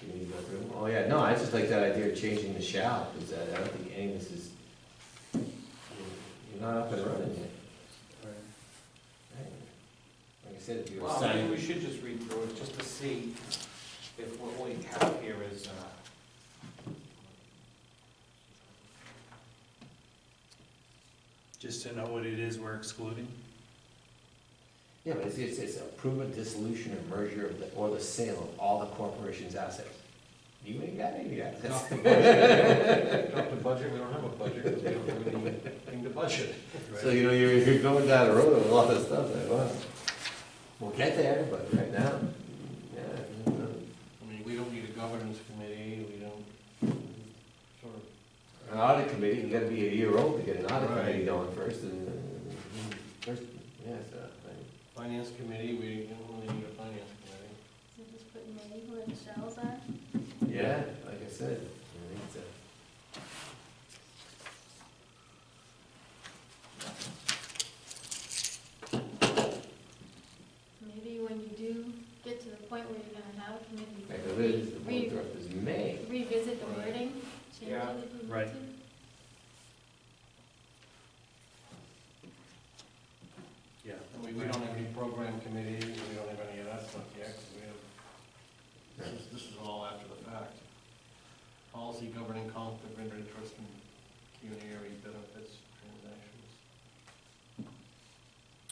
You need to go through them? Oh, yeah, no, I just like that idea of changing the shall, because I don't think any of this is, you're not up and running yet. Right. Like I said, you're Well, maybe signing. we should just read through it, just to see if what we have here is, Just to know what it is we're excluding? Yeah, but it's approve a dissolution or merger of the, or the sale of all the corporation's assets. You ain't got any assets. Drop the budget, drop the budget, we don't have a budget, because we don't have anything to budget. So, you're going down the road with a lot of stuff, like, well, we'll get there, but right now, yeah. I mean, we don't need a governance committee, we don't, sort of, An audit committee, you gotta be a year old to get an audit Right. committee going first, and, first, yeah, so, finance committee, we don't really need a finance committee. So just put may where the shells are. yeah, like I said, I think it's a. Maybe when you do get to the point where you're gonna have a committee, Like it is, the board of directors may. revisit the Right. wording, change Yeah. it if you need Right. to. Yeah. I mean, we don't have any program committees, we don't have any of that stuff yet, because we have, this is all after the fact. Policy governing conflict of interest and pecuniary benefits transactions.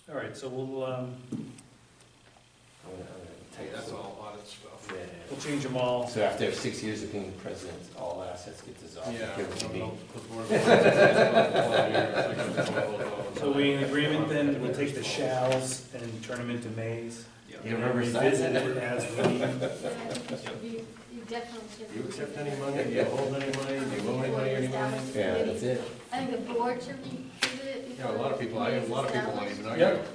All right, so we'll, I'm gonna take That's all audit stuff. Yeah. we'll change them all. So after 6 years of being president, all assets get dissolved. Yeah. Give it to me. So we in agreement then, we'll take the shalls and turn them into mays? You remember Revisit signing it as we need. Yeah, I think you definitely should. Do you accept any money, do you hold any money, do you owe anybody any money? Yeah, that's it. I think the board should revisit it Yeah, before. a lot of people, I have a lot of people won't even know. Yep.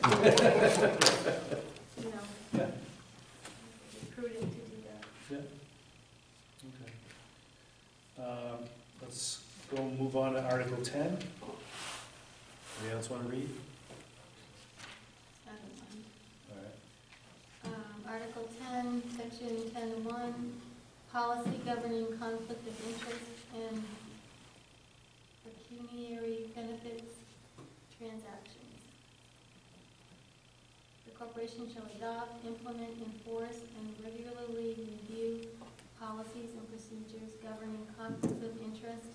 You know. Yeah. It's prudent to do that. Okay. Let's 10. Anybody else want to read? I don't mind. All right. Article 10, Section 10.1, policy governing conflict of interest and pecuniary benefits transactions. The corporation shall adopt, implement, enforce, and regularly review policies and procedures governing conflicts of interest.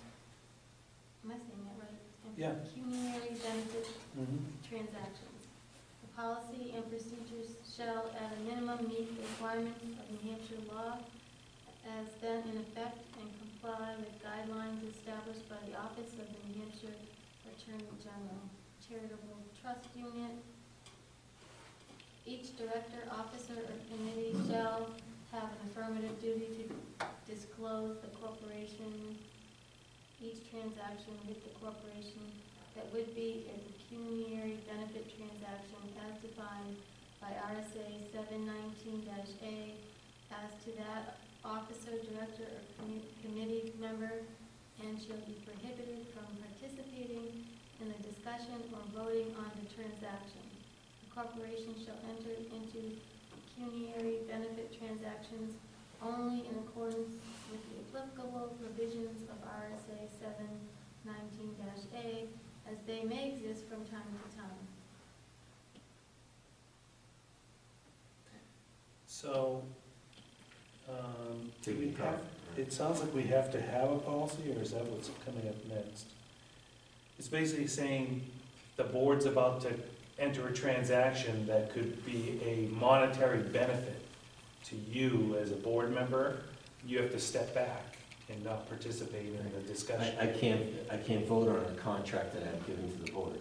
Am I saying that right? And Yeah. pecuniary benefits Mm-hmm. transactions. The policy and procedures shall at a minimum meet the requirements of New Hampshire law as then in effect and comply with guidelines established by the Office of the New Hampshire Attorney General. Charitable Trust Unit. Each director, officer, or committee shall have an affirmative duty to disclose the corporation, each transaction with the corporation that would be a pecuniary benefit transaction as defined by RSA 719-A as to that officer, director, or committee member, and shall be prohibited from participating in the discussion or voting on the transaction. The corporation shall enter into pecuniary benefit transactions only in accordance with the applicable provisions of RSA 719-A as they may exist from time to time. So, do we have, it sounds like we have to have a policy, or is that what's coming up next? It's basically saying the board's about to enter a transaction that could be a monetary benefit to you as a board member. You have to step back and not participate in the discussion. I can't vote on a contract that I've given to the board.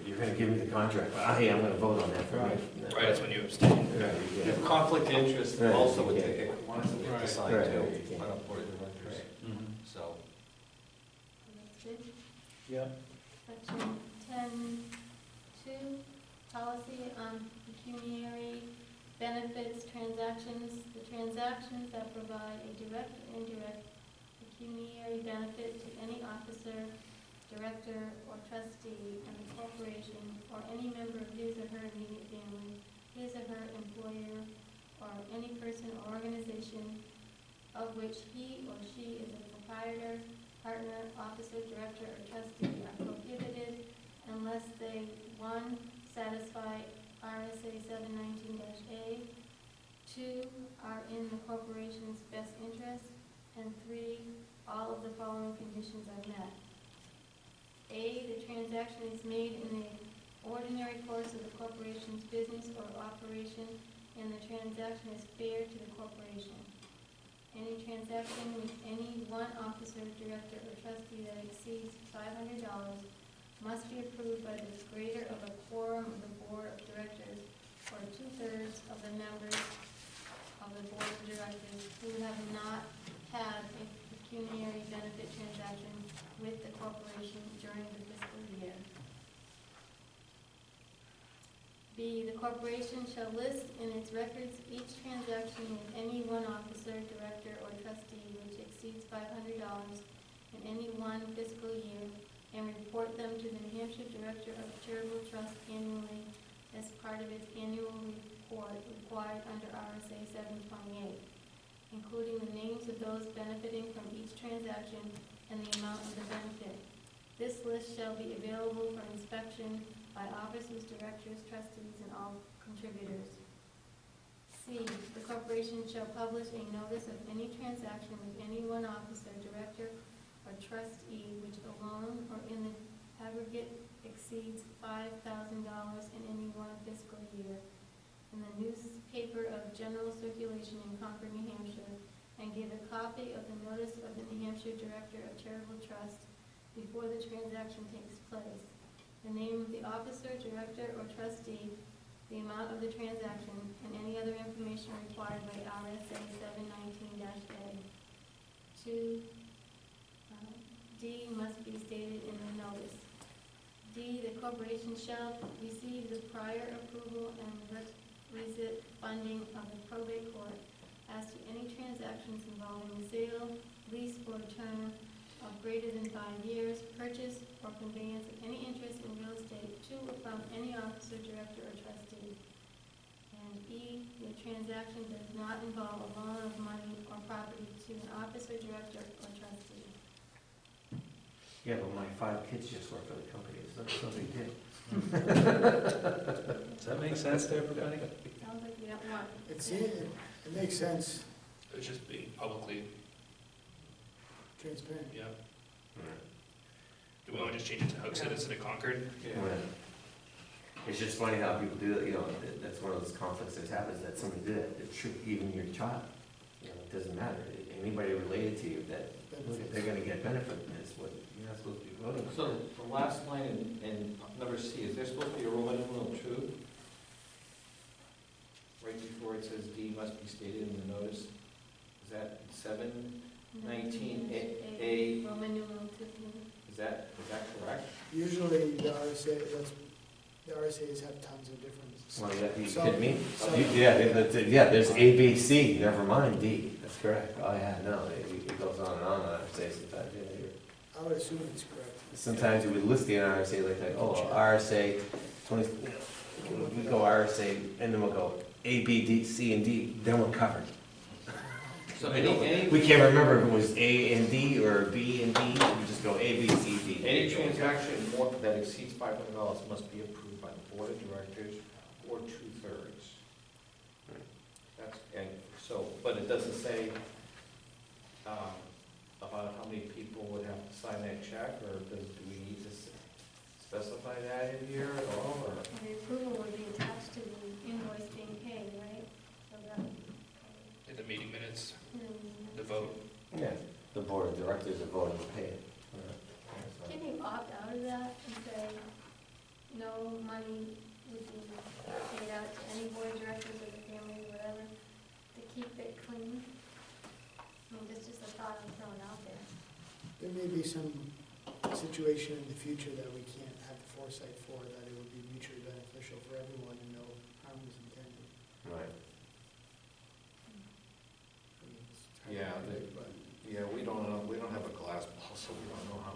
You're gonna give me the contract, but hey, I'm gonna vote on that for me. Right, that's when you abstain. Right, You yeah. have conflict of interest Right, also you with can't. the, one of them you have to sign Right, too, right, you can't. on a board of directors, Mhm. so. That's good. Yeah, Section 10.2, policy on pecuniary benefits transactions. The transactions that provide a direct or indirect pecuniary benefit to any officer, director, or trustee in the corporation, or any member of his or her immediate family, his or her employer, or any person or organization of which he or she is a proprietor, partner, officer, director, or trustee are prohibited unless they, 1, satisfy RSA 719-A, 2, are in the corporation's best interest, and 3, all of the following conditions are met. A, the transaction is made in the ordinary course of the corporation's business or operation, and the transaction is fair to the corporation. Any transaction with any one officer, director, or trustee that exceeds $500 must be approved by the greater of a quorum of the board of directors, or 2/3 of the members of the board of directors who have not had a pecuniary benefit transaction with the corporation during the fiscal year. B, the corporation shall list in its records each transaction with any one officer, director, or trustee which exceeds $500 in any one fiscal year, and report them to the New Hampshire Director of Charitable Trust annually as part of its annual report required under RSA 728, including the names of those benefiting from each transaction and the amount of the benefit. This list shall be available for inspection by officers, directors, trustees, and all contributors. C, the corporation shall publish a notice of any transaction with any one officer, director, or trustee which alone or in the aggregate exceeds $5,000 in any one fiscal year in the newspaper of general circulation in Concord, New Hampshire, and give a copy of the notice of the New Hampshire Director of Charitable Trust before the transaction takes place, the name of the officer, director, or trustee, the amount of the transaction, and any other information required by RSA 719-A. 2, D must be stated in the notice. D, the corporation shall receive the prior approval and requisite funding of the probate court as to any transactions involving the sale, lease, or return to of greater than 5 years, purchase or conveyance of any interest in real estate to or from any officer, director, or trustee. And E, the transaction does not involve a loan of money or property to an officer, director, or trustee. Yeah, but my 5 kids just work for the company, it's not so big deal. Does that make sense to everybody? Sounds like you don't want. It makes sense, It's just being publicly, transparent. yeah. Do we want to just change it to Hooksett instead of Concord? Right. It's just funny how people do it, you know, that's one of those conflicts that happens, that somebody did it, it should, even your child. You know, it doesn't matter, anybody related to you that, if they're gonna get benefit from this, what, you're not supposed to be voting. So the last line in number C, is there supposed to be a Roman numeral 2? Right before it says D must be stated in the notice. Is that 719 A? Roman numeral 2. Is that correct? Usually the RSA's have tons of different. Well, yeah, you So- kidding me? so- Yeah, there's A, B, C, never mind D, that's correct. Oh, yeah, no, it goes on and on, I would say sometimes, I would assume it's correct. sometimes you would list the RSA like that, oh, RSA 20, we go RSA, and then we'll go A, B, D, C, and D, then we're covered. So any We can't remember if it was A and D or B and D, we just go A, B, C, D. Any transaction more that exceeds $500 must be approved by the board of directors or 2/3. Right. That's, and so, but it doesn't say about how many people would have to sign that check, or do we need to specify that in here at all, or? And the approval would be attached to the invoice being paid, right? So that, In the meeting minutes, hmm. the vote? Yeah, the board of directors are voting to pay it. Can you opt out of that and say, no money would be paid out to any board of directors or the family or whatever, to keep it clean? I mean, that's just a thought I'm throwing out there. There may be some situation in the future that we can't have the foresight for, that it would be mutually beneficial for everyone and no harm is intended. Right. I mean, it's hard to Yeah, predict, but Yeah, we don't know, we don't have a glass ball, so we don't know how,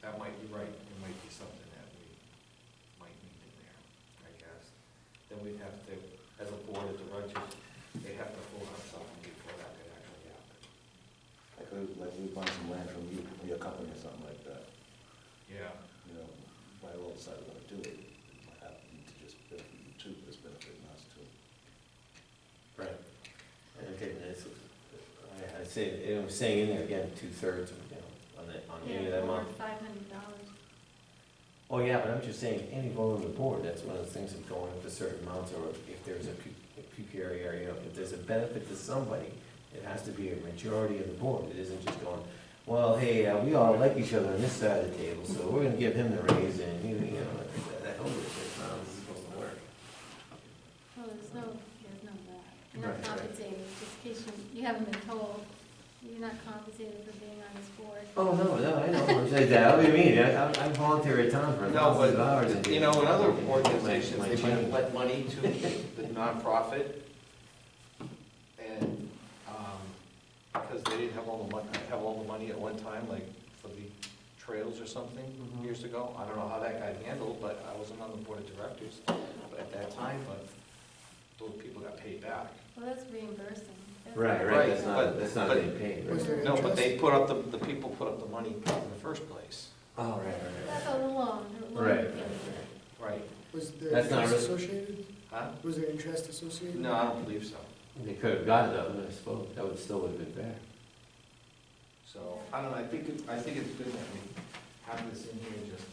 that might be right, it might be something that we might need in there, I guess. Then we'd have to, as a board of directors, they have to vote on something before that could actually happen. Like we buy some land from you, or your company or something like that, Yeah. you know, by all decide we're gonna do it, it might happen to just benefit you too, it's benefiting us too. Right. And again, I say, I'm saying in there again, 2/3, you know, on any of that Over amount. $500. Oh, yeah, but I'm just saying, any vote on the board, that's one of the things of going up to certain amounts, or if there's a pecuniary area, you know, if there's a benefit to somebody, it has to be a majority of the board. It isn't just going, well, hey, we all like each other on this side of the table, so we're gonna give him the raise, and you know, that whole thing, how this is supposed to work. Well, there's no that. You're Right, not right. compensated, just in case you haven't been told. You're not compensated for being on this board. Oh, no, I know, I'm saying that, what do you mean? I volunteer at times for No, thousands of hours. but, you know, in other organizations, My they might change. let money to the nonprofit, and, because they didn't have all the money at one time, like for the trails or something Mhm. years ago. I don't know how that got handled, but I wasn't on the board of directors at that time, but those people got paid back. Well, that's reimbursing. That's Right, not- right, but- that's not but- getting paid, Was right? there No, but interest? they put up, the people put up the money in the first place. Oh, right, That's a loan. Right. Right. Was there That's not interest really- associated? Huh? Was there interest associated? No, I don't believe so. They could have got it though, I suppose, that would still have been fair. So, I don't know, I think it's good that we have this in here, just,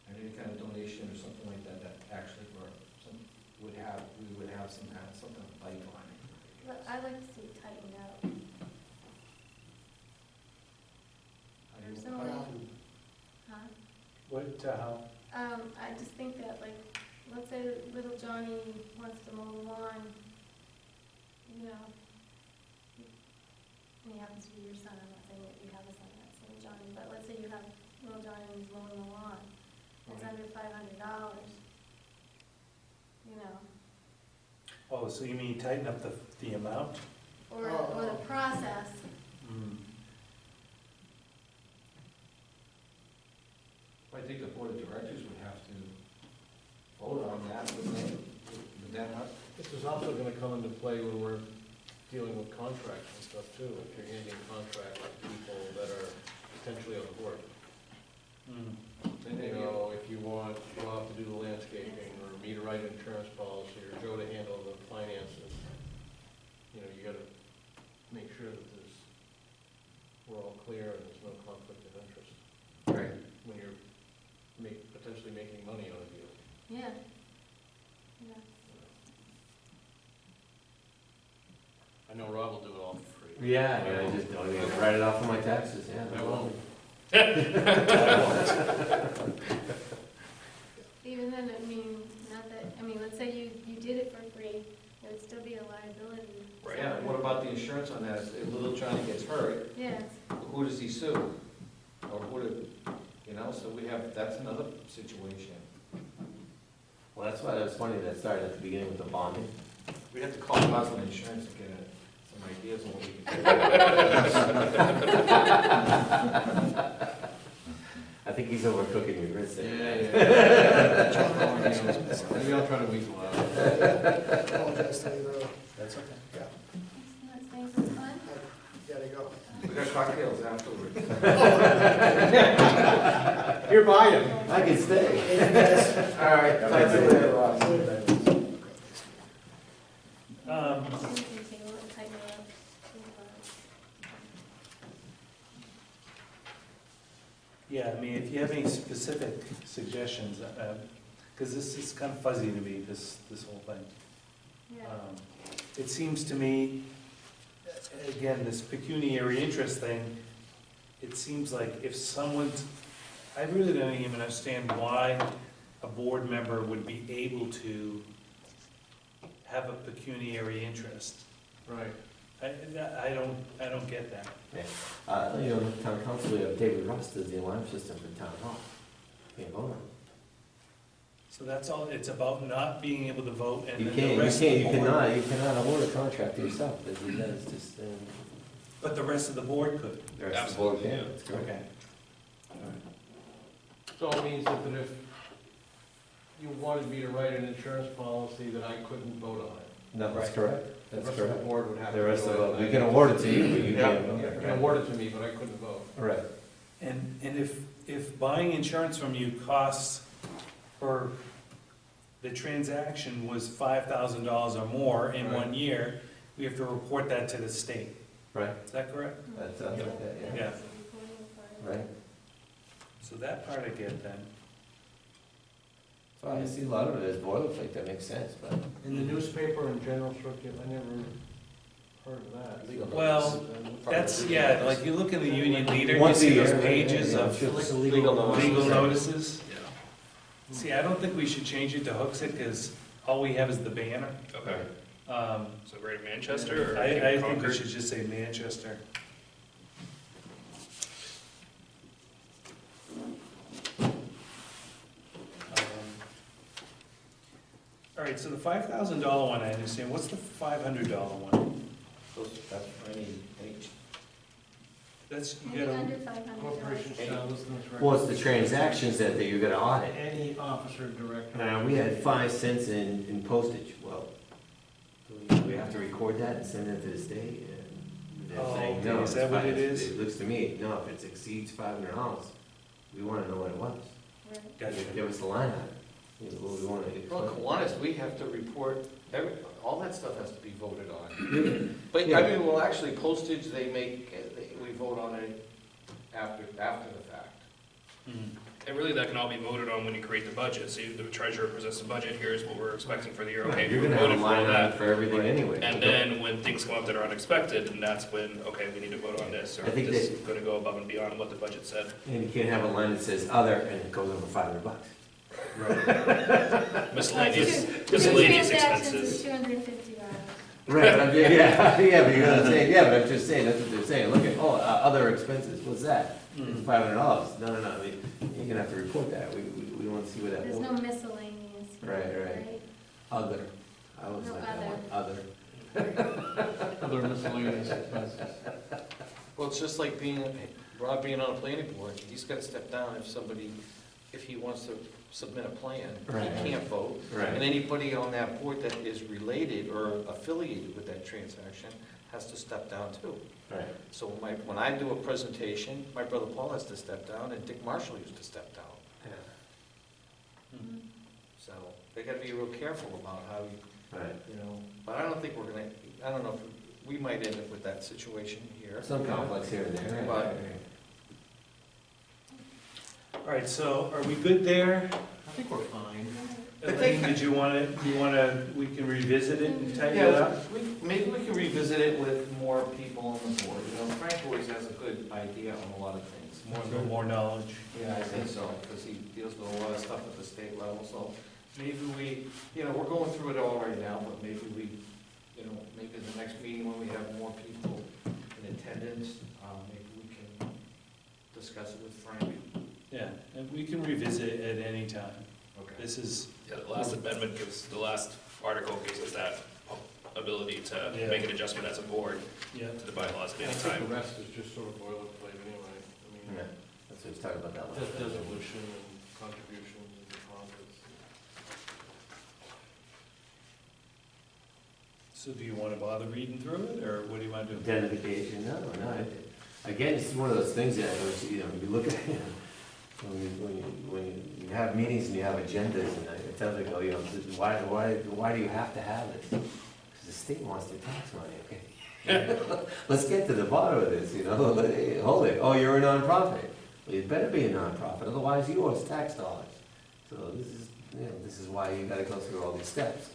and any kind of donation or something like that, that actually we would have some kind of, something light on it. But I'd like to see it tightened out. Or somebody, huh? What, I just think that, like, let's say little Johnny wants to mow the lawn, you know, and he happens to be your son, I'm not saying that you have a son that's named Johnny, but let's say you have little Johnny who's mowing the lawn, it's under $500, you know. oh, so you mean tighten up the amount? or the process. I think the board of directors would have to vote on that, wouldn't they? Would that not? This is also gonna come into play when we're dealing with contracts and stuff too, if you're handing contracts to people that are potentially on the board. You know, if you want Bob to do the landscaping, or me to write insurance policy, or Joe to handle the finances, you know, you gotta make sure that we're all clear and there's no conflict of interest Right. when you're potentially making money on a deal. Yeah. Yeah. I know Rob will do it all for free. Yeah, I just write it off on my taxes, yeah. I won't. Even then, I mean, not that, I mean, let's say you did it for free, there would still be a liability. Right. Yeah, and what about the insurance on that? If little Johnny gets hurt, Yes, who does he sue? Or who do, you know, so that's another situation. Well, that's why it was funny that started at the beginning with the bonding. We'd have to call Roslin Insurance to get some ideas on what we can do. I think he's overcooking your grits there. Maybe I'll try to weasel out. Apologize to you, though. That's okay. Yeah, that's nice and fun. you gotta go. We got cocktails afterwards. You're buying. I can stay. All right, talk to you later, Ross. Yeah, I mean, if you have any specific suggestions, because this is kind of fuzzy to me, this whole thing. Yeah. It seems to me, again, this pecuniary interest thing, it seems like if someone's, I really don't even understand why a board member would be able to have a pecuniary interest. Right. I don't get that. You know, town council, we have David Ross does the alarm system for town hall. Can't vote on it. So that's all, it's about not being able to vote and You then can't, the you rest of can't, the you board. cannot award a contract to yourself, because that is just, But the rest of the board could. the rest of the board Absolutely, can, that's correct. Okay. So it means that if you wanted me to write an insurance policy, that I couldn't vote on it. No, that's correct, The that's rest of the correct. board would have to. The rest do of it, it, and we I- can award it to you, but you Yeah, can't. you can award it to me, but I couldn't vote. Right. And if buying insurance from you costs, or the transaction was $5,000 or more in Right. 1 year, we have to report that to the state. Right, Is that correct? that sounds like that, yeah. Yeah. Right. So that part I get then. So I see a lot of it as boilerplate, that makes sense, but. In the newspaper and general circuit, I never heard of that. Well, that's, yeah, like you look in the Union Leader, you Once a see those year, right? pages Yeah, of sure. Legal notices. legal notices. Yeah. See, I don't think we should change it to Hooksett, because all we have is the banner. Okay. Um, So Greater Manchester or I think we Concord? should just say Manchester. All right, so the $5,000 one, I understand. What's the $500 one? That's for any, That's, you Anything gotta, under $500. Corporation shall list in its Well, records. it's the transactions that you're gonna audit. Any officer, director. We had 5 cents in postage, well, do we have to record that and send it to the state? And they're Oh, saying, okay, no, is it's that what fine. it is? It looks to me, no, if it exceeds $500, we wanna know what it was. Right. gotcha. Give us the line item. You know, we wanna. well, Kiwanis, we have to report, all that stuff has to be voted on. But, Yeah. I mean, well, actually postage, we vote on it after the fact. Mhm. And really, that can all be voted on when you create the budget. So the treasurer presents the budget, here's what we're expecting for the year, okay, You're we gonna have a voted for all line item that. for everything anyway. And then when things come up that are unexpected, then that's when, okay, we need to vote on this, or I think this is gonna go above and beyond what the budget said. And you can't have a line that says other and it goes over $500. Miscellaneous, Two miscellaneous transactions expenses. is $250. Right, but I'm just, yeah, but you're gonna say, yeah, but I'm just saying, that's what they're saying, look at, other expenses, what's that? It's Mhm. $500, no, I mean, you're gonna have to report that, we wanna see where that There's no was. miscellaneous. Right. Other, I always No like that other. one, other. Other miscellaneous. miscellaneous expenses. Well, it's just like Rob being on a planning board, he's gotta step down if he wants to submit a plan. Right. He can't vote. Right. And anybody on that board that is related or affiliated with that transaction has to step down too. Right. So when I do a presentation, my brother Paul has to step down, and Dick Marshall used to step down. Mhm. So they gotta be real careful about how you, Right. but I don't think we're gonna, I don't know, if we might end up with that situation here. Some conflicts here and there. But- Right. All right, so are we good there? I think we're fine. Elaine, did you wanna, we can revisit it and tighten it up? Maybe we can revisit it with more people on the board. Frank always has a good idea on a lot of things. More knowledge. Yeah, I think so, because he deals with a lot of stuff at the state level, so maybe we're going through it all right now, but maybe maybe the next meeting when we have more people in attendance, maybe we can discuss it with Frank. Yeah, and we can revisit it at any time. Okay. This is, Yeah, the last amendment gives, the last article gives us that ability to Yeah. make an adjustment as a board yeah, to the bylaws at I any think time. the rest is just sort of boilerplate anyway. I mean, Yeah, that's what he's talking about that just last. dissolution and contributions and deposits. so do you wanna bother reading through it, or what do you wanna do? Identification, no. Again, it's one of those things that, you look at, when you have meetings and you have agendas, and it tells you, why do you have to have this? Because the state wants their tax money, okay? Let's get to the bottom of this, hold it, oh, you're a nonprofit. Well, you better be a nonprofit, otherwise you owe us tax dollars. So this is why you gotta go through all these steps.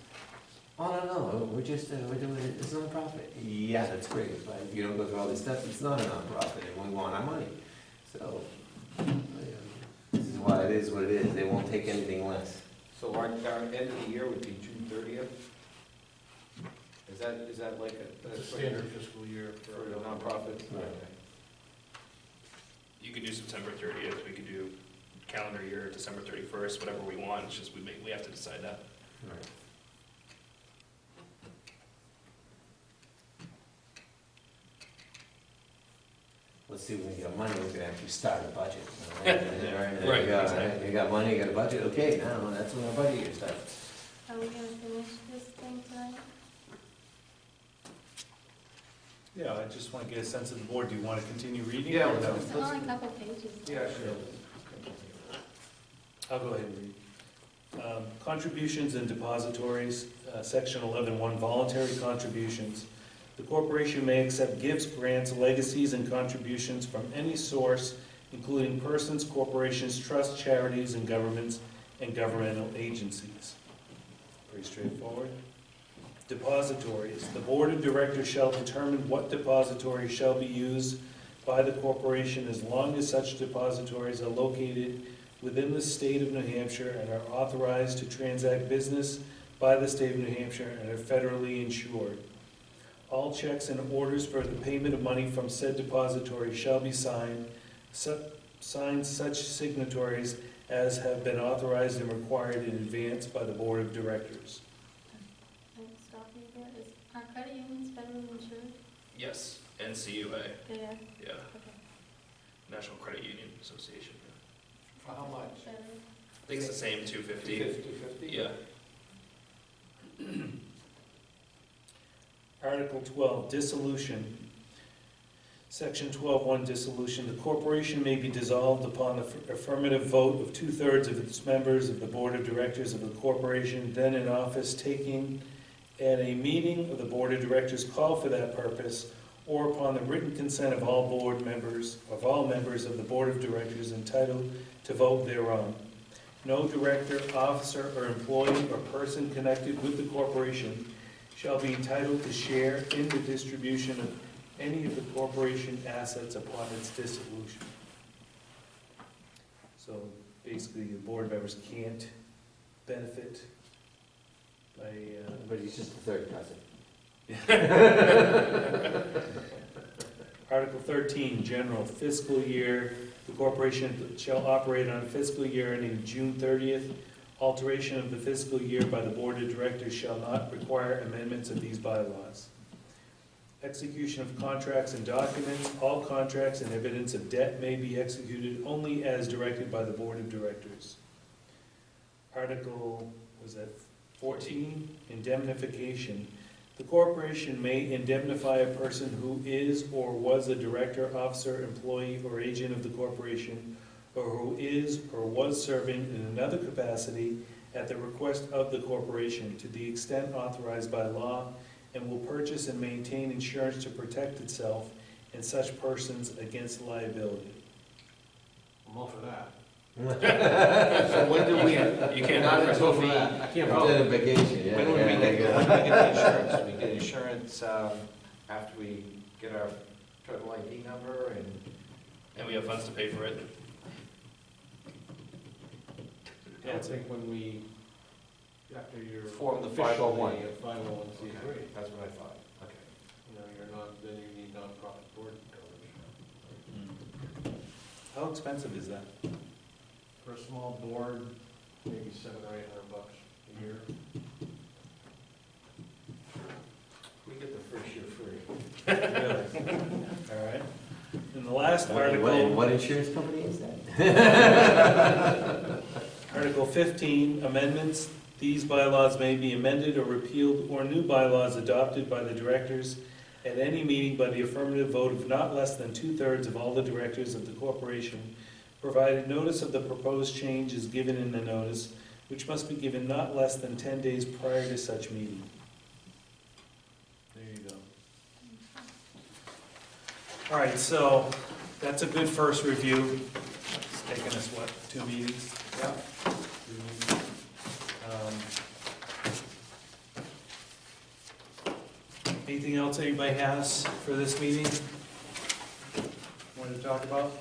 Oh, no, we're doing it as a nonprofit. Yeah, that's great, but if you don't go through all these steps, it's not a nonprofit, and we want our money. So, this is why it is what it is, they won't take anything less. So our end of the year would be June 30th? Is that like That's a standard fiscal year for a nonprofit? Right. You could do September 30th, we could do calendar year, December 31st, whatever we want, it's just we have to decide that. Right. Let's see, when we get money, we can actually start a budget. Right, You got money, you got a budget, okay, now, that's when our budget year starts. Are we gonna finish this thing tonight? Yeah, I just wanna get a sense of the board, do you wanna continue reading? Yeah, or no? It's only a couple pages. Yeah, sure. I'll go ahead and read. Contributions and depositories, section 11.1, voluntary contributions. The corporation may accept gifts, grants, legacies, and contributions from any source, including persons, corporations, trusts, charities, and governments, and governmental agencies. Pretty straightforward. Depositories. The board of directors shall determine what depositories shall be used by the corporation as long as such depositories are located within the state of New Hampshire and are authorized to transact business by the state of New Hampshire and are federally insured. All checks and orders for the payment of money from said depository shall be signed such signatories as have been authorized and required in advance by the board of directors. Can I stop you there? Are credit unions federally insured? Yes, NCUA, They are? yeah, Okay. National Credit Union Association. For how much? Federal. I think it's the same, 250. 250? Yeah. Article 12, dissolution. Section 12.1, dissolution. The corporation may be dissolved upon the affirmative vote of 2/3 of its members of the board of directors of the corporation then in office taking at a meeting of the board of directors called for that purpose, or upon the written consent of all members of the board of directors entitled to vote thereon. No director, officer, or employee or person connected with the corporation shall be entitled to share in the distribution of any of the corporation assets upon its dissolution. So basically, the board members can't benefit by, But he's just a third cousin. Article 13, general fiscal year. The corporation shall operate on a fiscal year ending June 30th. Alteration of the fiscal year by the board of directors shall not require amendments of these bylaws. Execution of contracts and documents. All contracts and evidence of debt may be executed only as directed by the Board of Directors. Article, was that 14? Indemnification. The corporation may indemnify a person who is or was a director, officer, employee, or agent of the corporation, or who is or was serving in another capacity at the request of the corporation to the extent authorized by law, and will purchase and maintain insurance to protect itself and such persons against liability. I'm all for that. So when do we, You can't not have until for we, that. I can't Instead vote. of vacation, yeah. when would we yeah, get, yeah. when do we get the insurance? We get insurance, after we get our federal ID number and, And we have funds to pay for it. I think when we, after you're. Form the officially 501. a 501c3. that's what I thought, okay. You know, you're not, then you need nonprofit board coverage. How expensive is that? For a small board, maybe $700 or $800 a year. We get the first year free. Really? All right. And the last What, article, what insurance company is that? Article 15, amendments. These bylaws may be amended or repealed, or new bylaws adopted by the directors at any meeting by the affirmative vote of not less than 2/3 of all the directors of the corporation, provided notice of the proposed change is given in the notice, which must be given not less than 10 days prior to such meeting. There you go. All right, so that's a good first review. It's taken us, what, 2 meetings? Yeah. Anything else anybody has for this meeting? Want to talk about?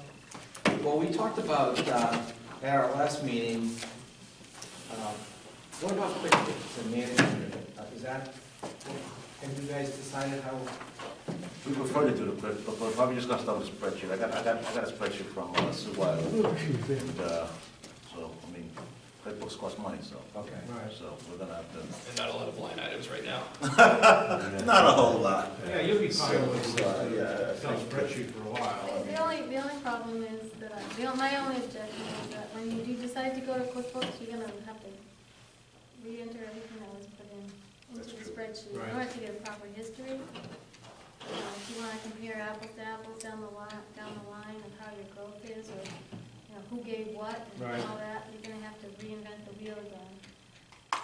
Well, we talked about, at our last meeting, what about QuickBooks and management? Is that, have you guys decided how? We prefer to do the quick, but we're probably just gonna start with a spreadsheet. I got a spreadsheet from Sue Wiley. And, so, I mean, QuickBooks cost money, so. Okay. Right. So we're gonna have to, And not a lot of line items right now. not a whole lot. Yeah, you'll be fine with So, the yeah, Excel spreadsheet for a while. The only problem is that, my only objection is that when you do decide to go to QuickBooks, you're gonna have to re-enter everything that was put in That's into the true. spreadsheet. Right. In order to get a proper history, if you wanna compare apples to apples down the line of how your growth is, or, who gave what and Right. all that, you're gonna have to reinvent the wheel again. So,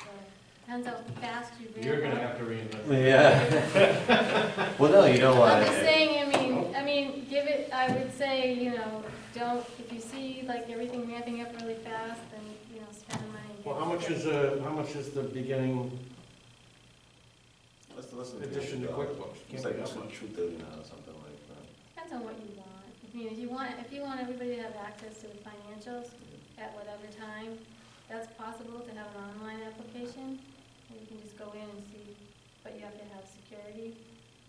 depends how fast you ramp up. You're gonna have to reinvent it. Yeah. Well, no, you don't want I'm just to. saying, I mean, give it, I would say, don't, if you see like everything ramping up really fast, then, spend the money. and Well, get how much is the beginning Listen addition to QuickBooks? It's Can't like be that much. $230 or something like that. Depends on what you want. If you want everybody to have access to the financials at whatever time, that's possible to have an online application. You can just go in and see, but you have to have security.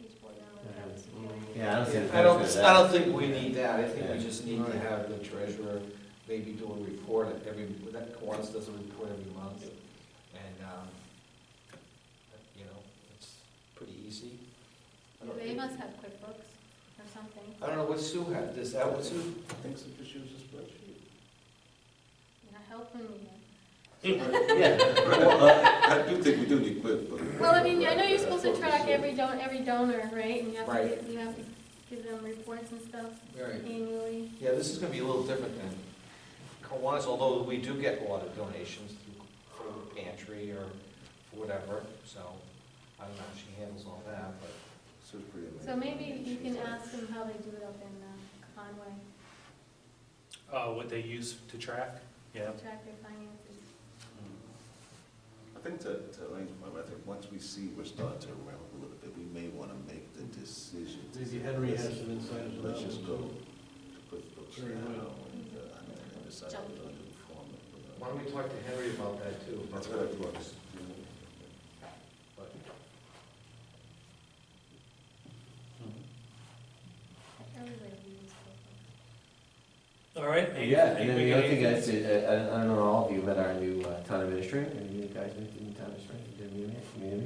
Each board member would have security. Yeah, I don't think. I don't think we need that. I think we Yeah. just need to have the treasurer maybe do a report once does a report every month. And, it's pretty easy. I don't They think- must have QuickBooks or something. I don't know what Sue had. Is that what Sue? I think so, just use a spreadsheet. You're not helping me yet. Yeah. I do think we do need QuickBooks. Well, I know you're supposed to track every donor, right? And Right. you have to give them reports and stuff Right. annually. Yeah, this is gonna be a little different than Kiwanis, although we do get a lot of donations for the pantry or for whatever, so I don't know how she handles all that, but. Sue's pretty amazing. So maybe you can ask them how they do it up in Conway, What they use to track? Yeah. track their finances. I think to Elaine's point, I think once we see we're starting to ramp up a little bit, we may want to make the decision. to Maybe say, Henry has listen, some insight as well. Let's just go to QuickBooks Very now well. and decide how we're going to do the form. Why don't we talk to Henry about that too? That's what I thought. But Everybody uses QuickBooks. All right. Yeah, and then the other thing Anybody- I don't know all of you, but our new town administrator, and you guys meet the new town administrator, did you meet him?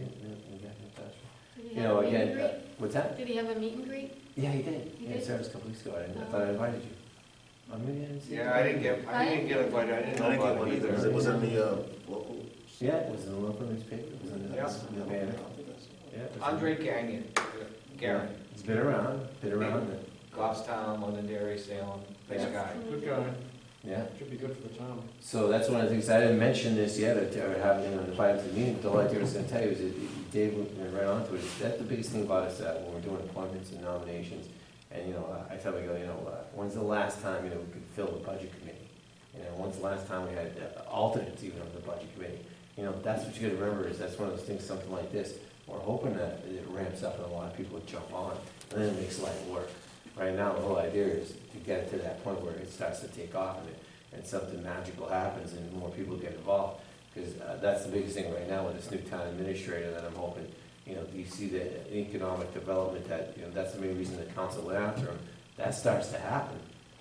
You got in touch? Did he You have know, a meet and again, greet? what's that? Did he have a meet and greet? Yeah, he did. He Yeah, he did? started a couple weeks ago. I thought I invited you. I mean, I didn't see you. Yeah, I didn't get invited, I didn't know about it either. Was it in the local? Yeah, it was in the local newspaper. It was in the, Yeah. the banner. Yeah, it was in- Andre Gagnon, Garen, It's been around, Goffstown, Londonderry, Salem, nice Yeah. guy. Good guy, Yeah. should be good for the town. So that's one of the things, I didn't mention this yet, or have, invite him to the meeting, but all I was gonna tell you is that Dave went right on to it. That's the biggest thing about us, when we're doing appointments and nominations. And, I tell him, when's the last time, we could fill the budget committee? When's the last time we had alternates even on the budget committee? That's what you gotta remember, is that's one of those things, something like this, we're hoping that it ramps up and a lot of people jump on, and then it makes life work. Right now, the whole idea is to get it to that point where it starts to take off and something magical happens and more people get involved. Because that's the biggest thing right now with this new town administrator that I'm hoping, you see the economic development that, that's the main reason the council went after him. That starts to happen.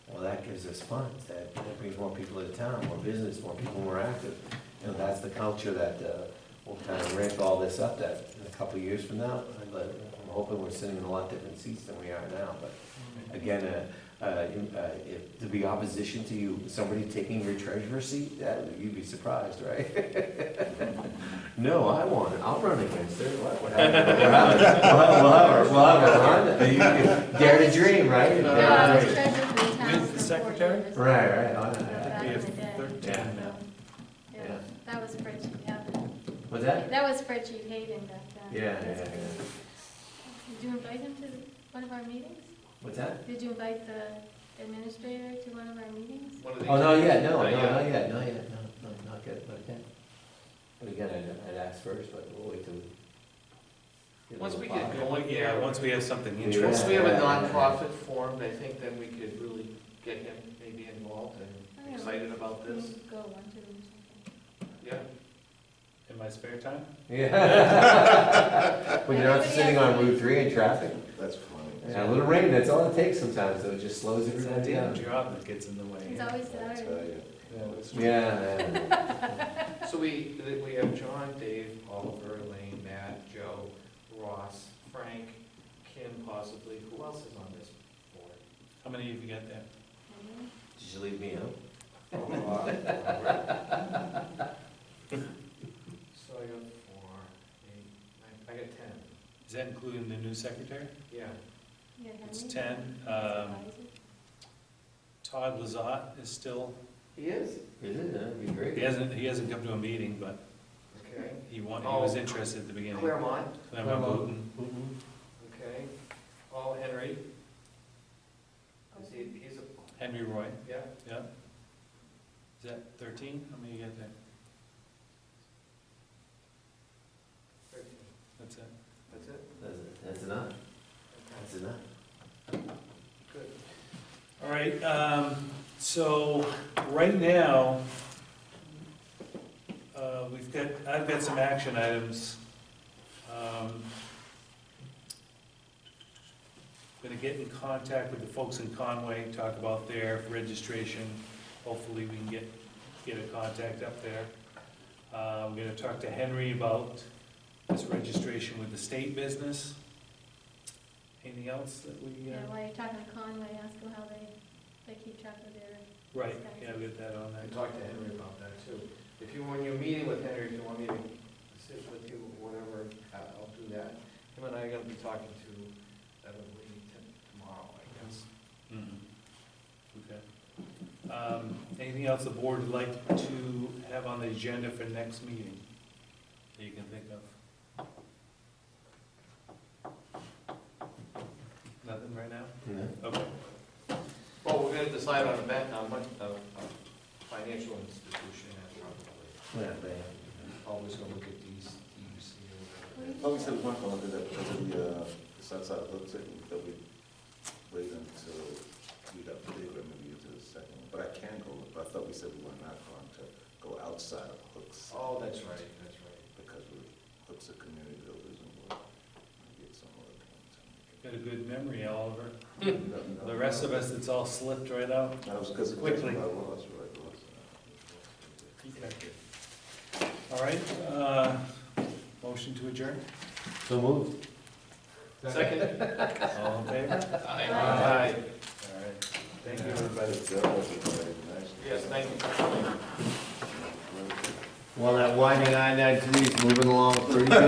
Well, that gives us funds, that brings more people to the town, more business, more people more active. That's the culture that will kind of ramp all this up, that in a couple of years from now, I'm hoping we're sitting in a lot different seats than we are now. But again, if to be opposition to you, somebody taking your treasurer seat, you'd be surprised, right? No, I want it. I'll run against her. What happened? We'll have a run. You dare to dream, right? No, I was treasurer for the town. With the secretary? Right. Back We in have the day. 13 now. Yeah, that was spreadsheet, yeah. What's that? That was spreadsheet Hayden back then. Yeah. That's crazy. Did you invite him to one of our meetings? What's that? Did you invite the administrator to one of our meetings? One of these- Oh, not yet, no, Not yet. not yet, not yet. But again, I'd ask first, but we'll wait till. get a Once little we get pop. going, Yeah, once we have something Yeah. Once interesting. we have a Yeah. nonprofit formed, I think then we could really get him maybe involved I and don't know. excited about We this. can go one to them or something. Yeah. In my spare time? Yeah. When you're not sitting on Route 3 in traffic, That's funny. yeah, a little rain, that's all it takes sometimes, so it just slows It's everything that damn down. job that gets in the way. It's always I tell Saturday. you. Yeah. So we have John, Dave, Oliver, Elaine, Matt, Joe, Ross, Frank, Kim possibly. Who else is on this board? How many have you got there? Mhm. Did you leave me out? Robert. So I got 4, 8, 9, I got 10. Is that including the new secretary? Yeah. Yeah, It's Henry, 10. supervisor. Todd Lazat is still, He is? Is it? That'd be great. he hasn't come to a meeting, but Okay. he was interested at the beginning. Claremont. Claremont Booton. Okay. Paul Henry. He's a, Henry Roy, yeah. yeah. Is that 13? How many you got there? 13. That's it. That's it? That's enough, Okay. that's enough. Good. All right, so right now, I've got some action items. Gonna get in contact with the folks in Conway, talk about their registration. Hopefully we can get a contact up there. I'm gonna talk to Henry about this registration with the state business. Anything else that we? Yeah, while you're talking to Conway, ask them how they keep track of their. Right, yeah, we get that on I there. talked to Henry about that too. When you're meeting with Henry, if you want me to sit with you or whatever, I'll do that. Him and I are gonna be talking to, tomorrow, I guess. Okay. Anything else the board would like to have on the agenda for next meeting that you can think of? Nothing right now? Yeah. Okay. Well, we're gonna decide on a financial institution and Yeah, man. always gonna look at these, DUC or whatever. Oh, we said we weren't gonna look at that because of the south side of Hooksett, that we wait until we got the bigger, maybe into the second one. But I can go, but I thought we said we were not going to go outside of Hooksett. Oh, that's right, that's right. Because we're Hooksett Community Builders and we'll get some other points. Got a good memory, Oliver. No, The rest of us, it's all slipped right out. That was because of. Quickly. I was, right, was. Okay. All right, motion to adjourn? So moved. Second? All in favor? Aye. Aye. All right. Thank you, everybody. Yes, thank you. Well, that winding I-93 is moving along pretty good.